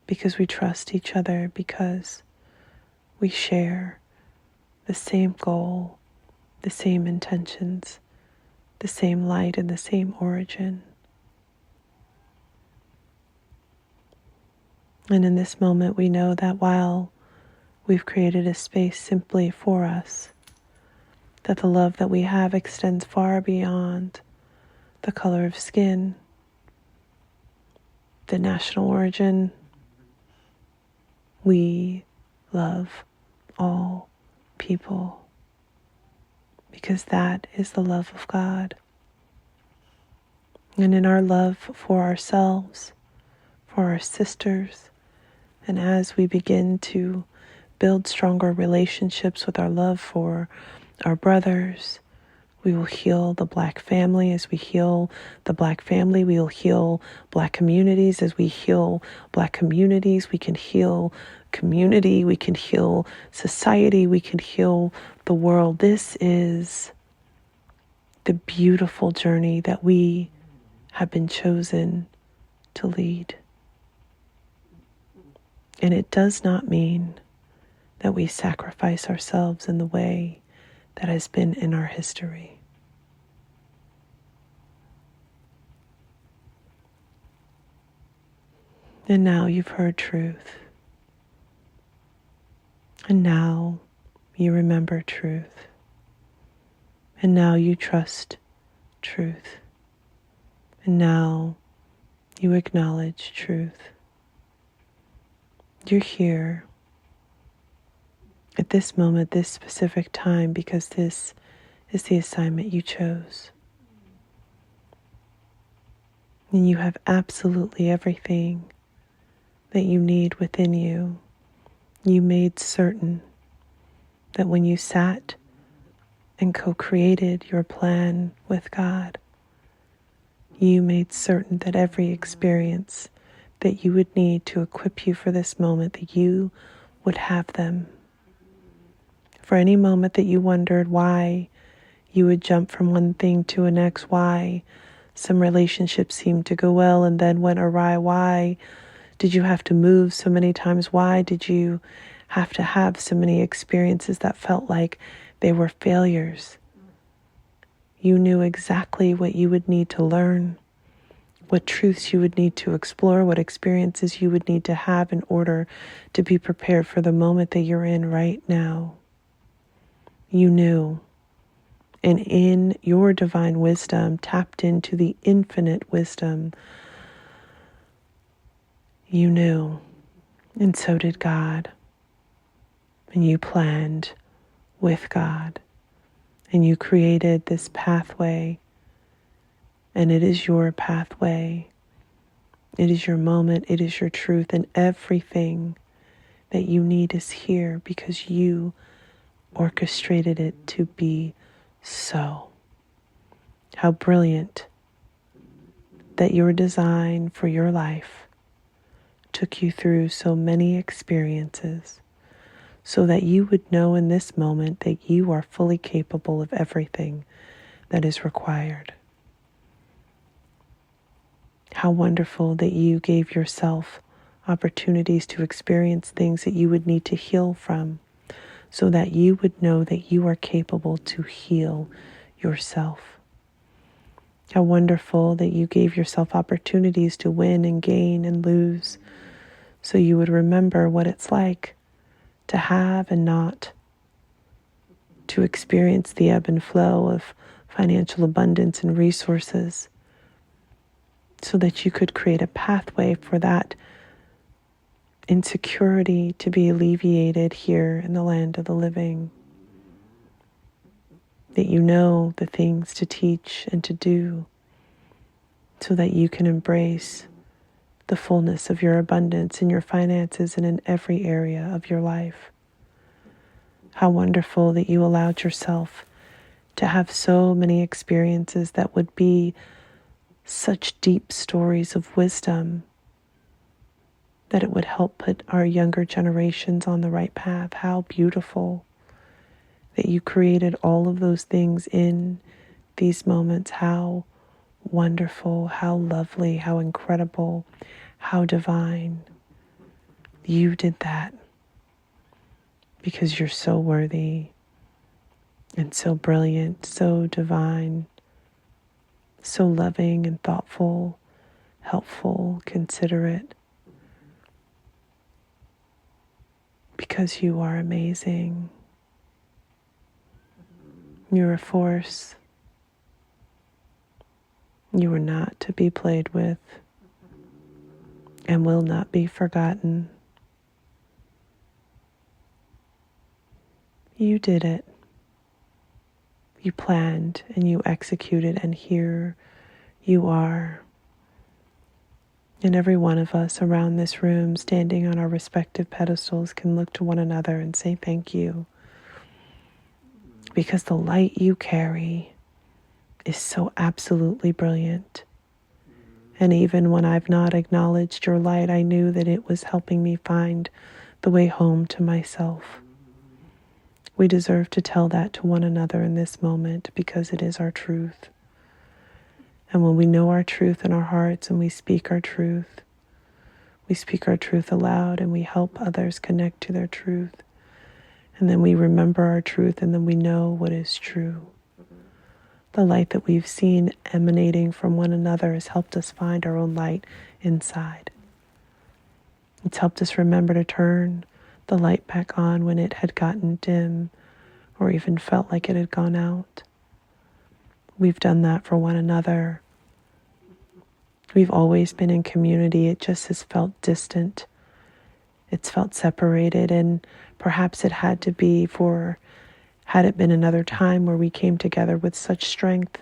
because we trust each other, because we share the same goal, the same intentions, the same light, and the same origin. And in this moment, we know that while we've created a space simply for us, that the love that we have extends far beyond the color of skin, the national origin. We love all people because that is the love of God. And in our love for ourselves, for our sisters, and as we begin to build stronger relationships with our love for our brothers, we will heal the Black family. As we heal the Black family, we will heal Black communities. As we heal Black communities, we can heal community, we can heal society, we can heal the world. This is the beautiful journey that we have been chosen to lead. And it does not mean that we sacrifice ourselves in the way that has been in our history. And now you've heard truth. And now you remember truth. And now you trust truth. And now you acknowledge truth. You're here at this moment, this specific time, because this is the assignment you chose. And you have absolutely everything that you need within you. You made certain that when you sat and co-created your plan with God, you made certain that every experience that you would need to equip you for this moment, that you would have them. For any moment that you wondered why you would jump from one thing to the next, why some relationships seemed to go well and then went awry, why did you have to move so many times, why did you have to have so many experiences that felt like they were failures? You knew exactly what you would need to learn, what truths you would need to explore, what experiences you would need to have in order to be prepared for the moment that you're in right now. You knew, and in your divine wisdom, tapped into the infinite wisdom, you knew, and so did God. And you planned with God, and you created this pathway And it is your pathway. It is your moment. It is your truth. And everything that you need is here because you orchestrated it to be so. How brilliant that your design for your life took you through so many experiences so that you would know in this moment that you are fully capable of everything that is required. How wonderful that you gave yourself opportunities to experience things that you would need to heal from so that you would know that you are capable to heal yourself. How wonderful that you gave yourself opportunities to win and gain and lose so you would remember what it's like to have and not, to experience the ebb and flow of financial abundance and resources so that you could create a pathway for that insecurity to be alleviated here in the land of the living. That you know the things to teach and to do so that you can embrace the fullness of your abundance in your finances and in every area of your life. How wonderful that you allowed yourself to have so many experiences that would be such deep stories of wisdom that it would help put our younger generations on the right path. How beautiful that you created all of those things in these moments. How wonderful, how lovely, how incredible, how divine. You did that because you're so worthy and so brilliant, so divine, so loving and thoughtful, helpful, considerate. Because you are amazing. You're a force. You are not to be played with and will not be forgotten. You did it. You planned and you executed, and here you are. And every one of us around this room, standing on our respective pedestals, can look to one another and say thank you. Because the light you carry is so absolutely brilliant. And even when I've not acknowledged your light, I knew that it was helping me find the way home to myself. We deserve to tell that to one another in this moment because it is our truth. And when we know our truth in our hearts and we speak our truth aloud and we help others connect to their truth. And then we remember our truth and then we know what is true. The light that we've seen emanating from one another has helped us find our own light inside. It's helped us remember to turn the light back on when it had gotten dim or even felt like it had gone out. We've done that for one another. We've always been in community. It just has felt distant. It's felt separated, and perhaps it had to be had it been another time where we came together with such strength,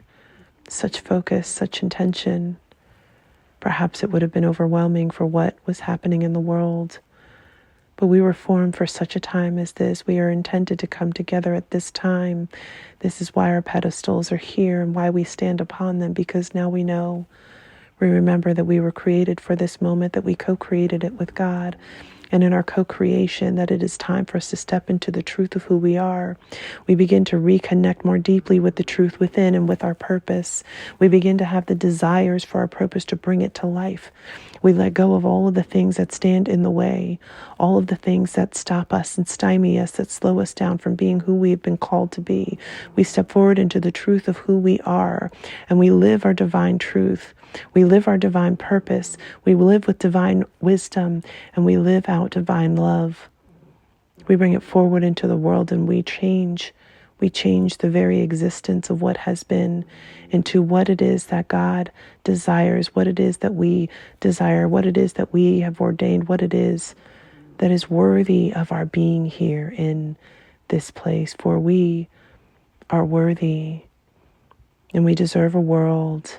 such focus, such intention. Perhaps it would have been overwhelming for what was happening in the world. But we were formed for such a time as this. We are intended to come together at this time. This is why our pedestals are here and why we stand upon them, because now we know. We remember that we were created for this moment, that we co-created it with God. And in our co-creation, that it is time for us to step into the truth of who we are. We begin to reconnect more deeply with the truth within and with our purpose. We begin to have the desires for our purpose to bring it to life. We let go of all of the things that stand in the way, all of the things that stop us and stymie us, that slow us down from being who we have been called to be. We step forward into the truth of who we are, and we live our divine truth. We live our divine purpose. We live with divine wisdom, and we live out divine love. We bring it forward into the world, and we change. We change the very existence of what has been into what it is that God desires, what it is that we desire, what it is that we have ordained, what it is that is worthy of our being here in this place. For we are worthy, and we deserve a world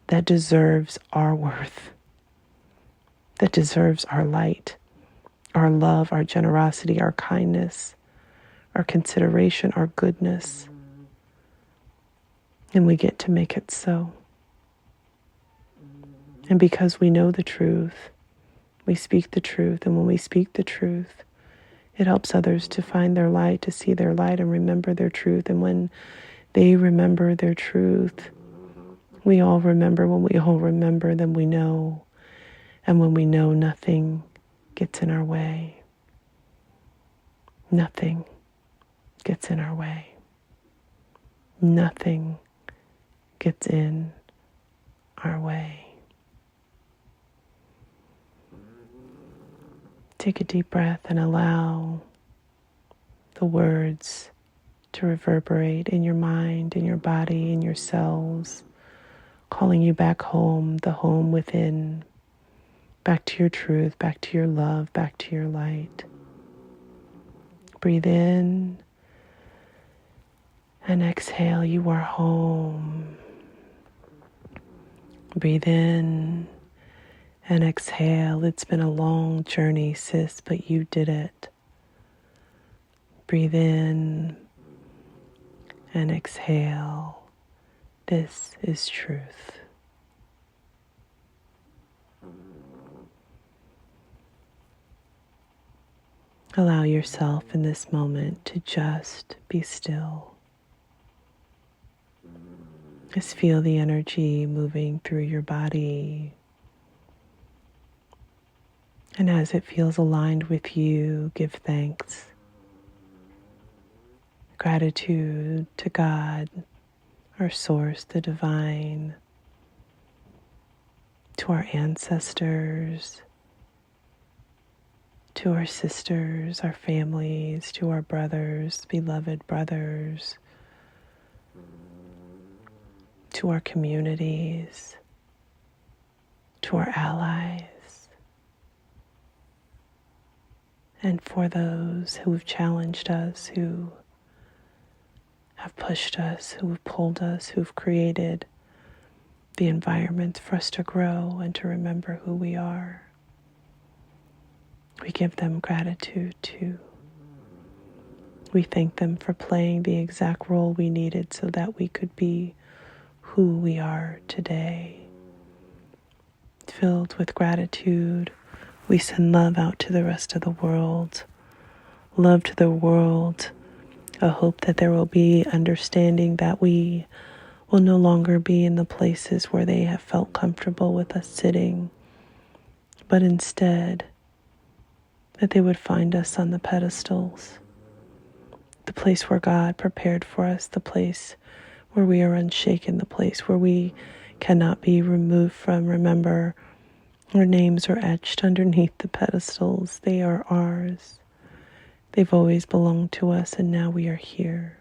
that deserves our worth, that deserves our light, our love, our generosity, our kindness, our consideration, our goodness. And we get to make it so. And because we know the truth, we speak the truth. And when we speak the truth, it helps others to find their light, to see their light and remember their truth. And when they remember their truth, we all remember. When we all remember, then we know. And when we know, nothing gets in our way. Nothing gets in our way. Nothing gets in our way. Take a deep breath and allow the words to reverberate in your mind, in your body, in your cells, calling you back home, the home within, back to your truth, back to your love, back to your light. Breathe in and exhale, you are home. Breathe in and exhale. It's been a long journey, sis, but you did it. Breathe in and exhale. This is truth. Allow yourself in this moment to just be still. Just feel the energy moving through your body. And as it feels aligned with you, give thanks. Gratitude to God, our source, the divine, to our ancestors, to our sisters, our families, to our brothers, beloved brothers, to our communities, to our allies, and for those who have challenged us, who have pushed us, who have pulled us, who have created the environment for us to grow and to remember who we are. We give them gratitude too. We thank them for playing the exact role we needed so that we could be who we are today. Filled with gratitude, we send love out to the rest of the world. Love to the world. A hope that there will be understanding that we will no longer be in the places where they have felt comfortable with us sitting, but instead that they would find us on the pedestals, the place where God prepared for us, the place where we are unshaken, the place where we cannot be removed from. Remember, our names are etched underneath the pedestals. They are ours. They've always belonged to us, and now we are here.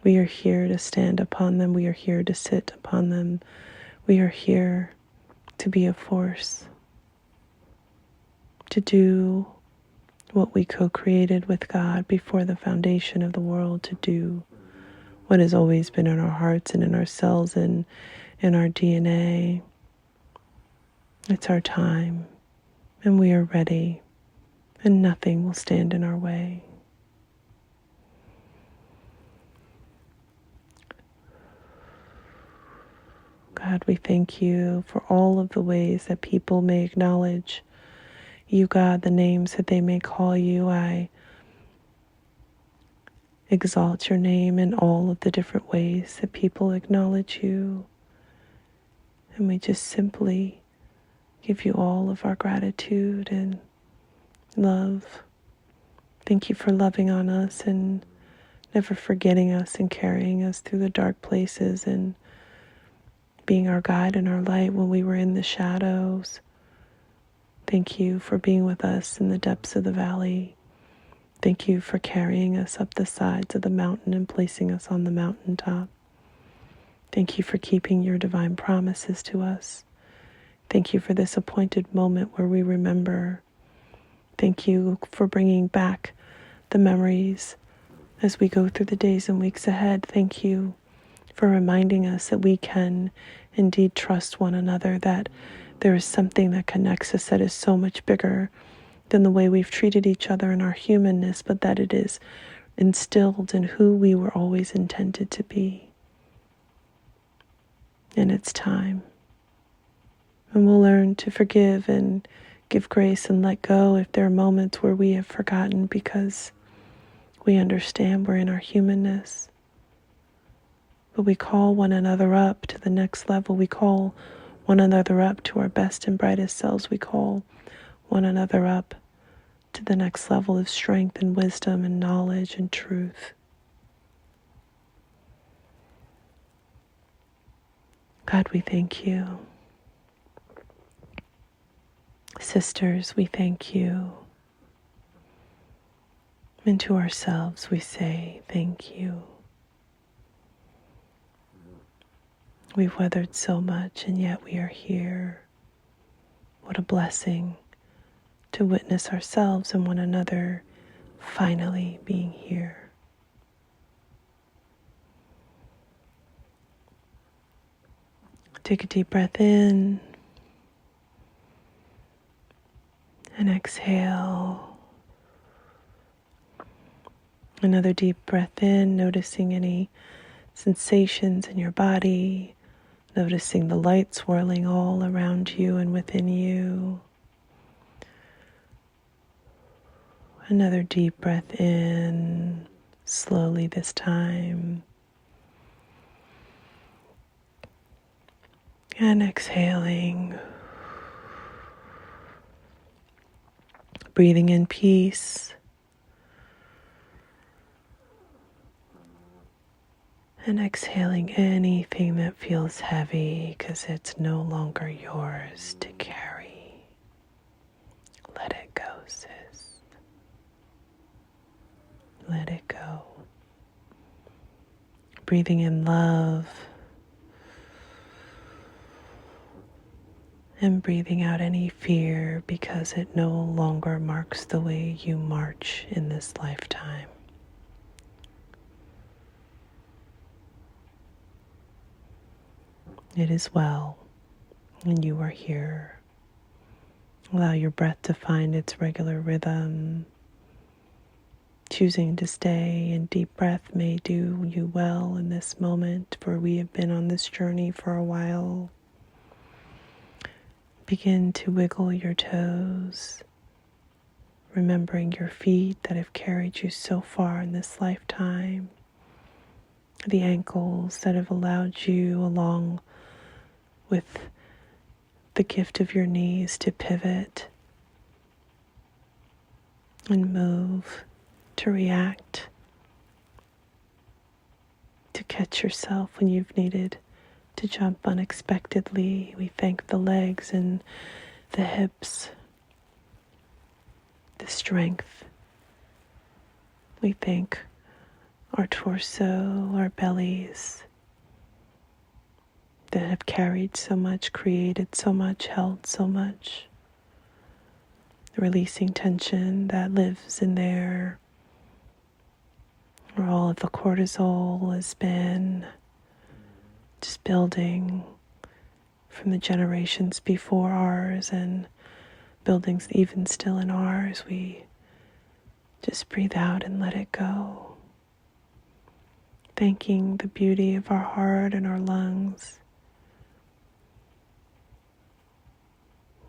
We are here to stand upon them. We are here to sit upon them. We are here to be a force, to do what we co-created with God before the foundation of the world, to do what has always been in our hearts and in our cells and in our DNA. It's our time, and we are ready, and nothing will stand in our way. God, we thank you for all of the ways that people may acknowledge you, God, the names that they may call you. I exalt your name in all of the different ways that people acknowledge you. And we just simply give you all of our gratitude and love. Thank you for loving on us and never forgetting us and carrying us through the dark places and being our guide and our light when we were in the shadows. Thank you for being with us in the depths of the valley. Thank you for carrying us up the sides of the mountain and placing us on the mountaintop. Thank you for keeping your divine promises to us. Thank you for this appointed moment where we remember. Thank you for bringing back the memories as we go through the days and weeks ahead. Thank you for reminding us that we can indeed trust one another, that there is something that connects us that is so much bigger than the way we've treated each other in our humanness, but that it is instilled in who we were always intended to be. And it's time. And we'll learn to forgive and give grace and let go if there are moments where we have forgotten, because we understand we're in our humanness. But we call one another up to the next level. We call one another up to our best and brightest selves. We call one another up to the next level of strength and wisdom and knowledge and truth. God, we thank you. Sisters, we thank you. And to ourselves we say thank you. We've weathered so much, and yet we are here. What a blessing to witness ourselves and one another finally being here. Take a deep breath in and exhale. Another deep breath in, noticing any sensations in your body, noticing the light swirling all around you and within you. Another deep breath in, slowly this time. And exhaling. Breathing in peace. And exhaling anything that feels heavy, because it's no longer yours to carry. Let it go, sis. Let it go. Breathing in love. And breathing out any fear, because it no longer marks the way you march in this lifetime. It is well, and you are here. Allow your breath to find its regular rhythm. Choosing to stay in deep breath may do you well in this moment, for we have been on this journey for a while. Begin to wiggle your toes, remembering your feet that have carried you so far in this lifetime, the ankles that have allowed you, along with the gift of your knees, to pivot and move, to react, to catch yourself when you've needed to jump unexpectedly. We thank the legs and the hips, the strength. We thank our torso, our bellies, that have carried so much, created so much, held so much. Releasing tension that lives in there, where all of the cortisol has been just building from the generations before ours, and buildings even still in ours. We just breathe out and let it go. Thanking the beauty of our heart and our lungs.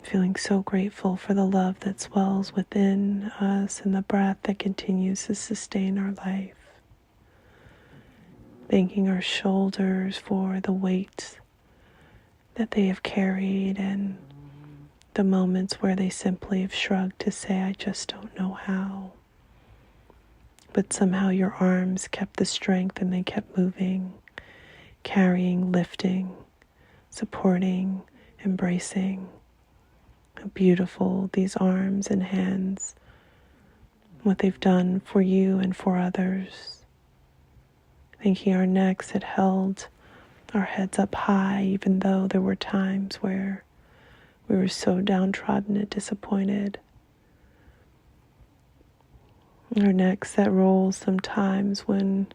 Feeling so grateful for the love that swells within us and the breath that continues to sustain our life. Thanking our shoulders for the weight that they have carried, and the moments where they simply have shrugged to say, I just don't know how. But somehow your arms kept the strength and they kept moving, carrying, lifting, supporting, embracing. How beautiful these arms and hands, what they've done for you and for others. Thanking our necks had held our heads up high, even though there were times where we were so downtrodden and disappointed. Our necks that roll sometimes when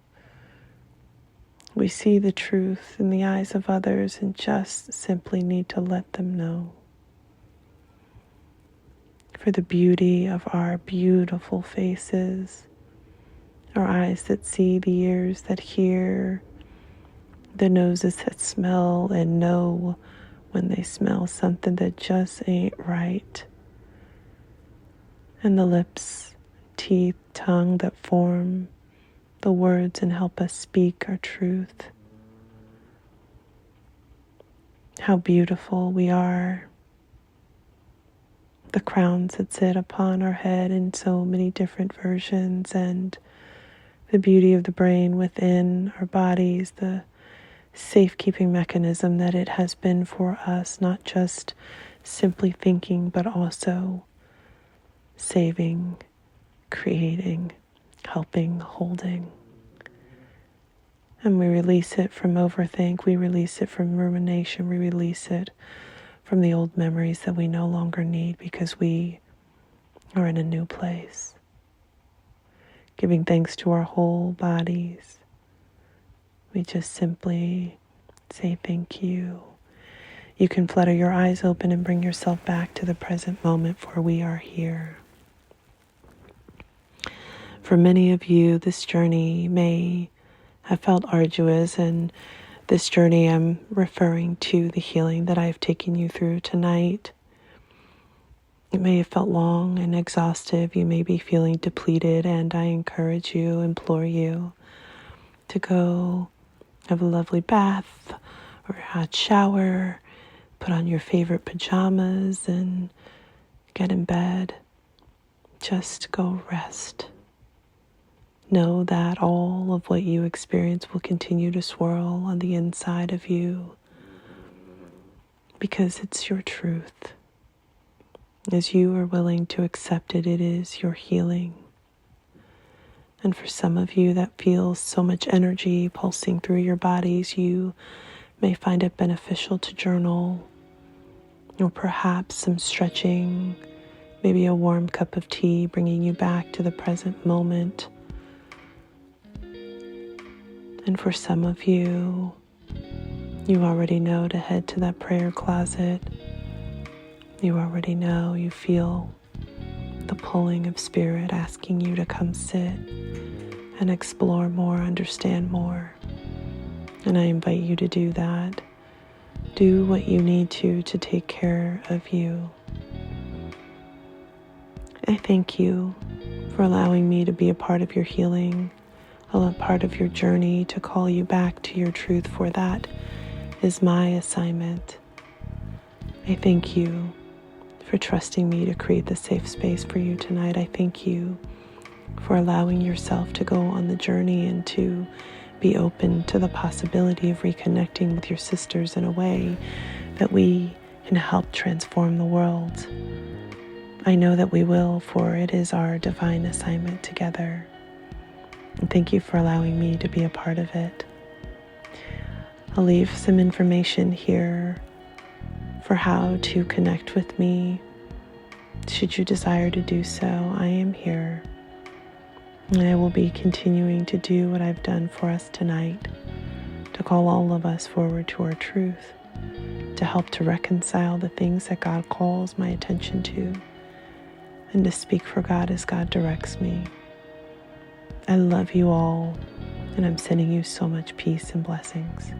We see the truth in the eyes of others and just simply need to let them know. For the beauty of our beautiful faces, our eyes that see, the ears that hear, the noses that smell and know when they smell something that just ain't right, and the lips, teeth, tongue that form the words and help us speak our truth. How beautiful we are. The crowns that sit upon our head in so many different versions, and the beauty of the brain within our bodies, the safekeeping mechanism that it has been for us, not just simply thinking, but also saving, creating, helping, holding. And we release it from overthink, we release it from rumination, we release it from the old memories that we no longer need because we are in a new place. Giving thanks to our whole bodies, we just simply say thank you. You can flutter your eyes open and bring yourself back to the present moment, for we are here. For many of you, this journey may have felt arduous, and this journey I'm referring to the healing that I've taken you through tonight. It may have felt long and exhaustive. You may be feeling depleted, and I encourage you, implore you to go have a lovely bath or a hot shower, put on your favorite pajamas and get in bed. Just go rest. Know that all of what you experience will continue to swirl on the inside of you because it's your truth. As you are willing to accept it, it is your healing. And for some of you that feels so much energy pulsing through your bodies, you may find it beneficial to journal, or perhaps some stretching, maybe a warm cup of tea bringing you back to the present moment. And for some of you, you already know to head to that prayer closet. You already know, you feel the pulling of spirit asking you to come sit and explore more, understand more. And I invite you to do that. Do what you need to take care of you. I thank you for allowing me to be a part of your healing, a part of your journey, to call you back to your truth, for that is my assignment. I thank you for trusting me to create the safe space for you tonight. I thank you for allowing yourself to go on the journey and to be open to the possibility of reconnecting with your sisters in a way that we can help transform the world. I know that we will, for it is our divine assignment together. And thank you for allowing me to be a part of it. I'll leave some information here for how to connect with me. Should you desire to do so, I am here. And I will be continuing to do what I've done for us tonight, to call all of us forward to our truth, to help to reconcile the things that God calls my attention to, and to speak for God as God directs me. I love you all, and I'm sending you so much peace and blessings.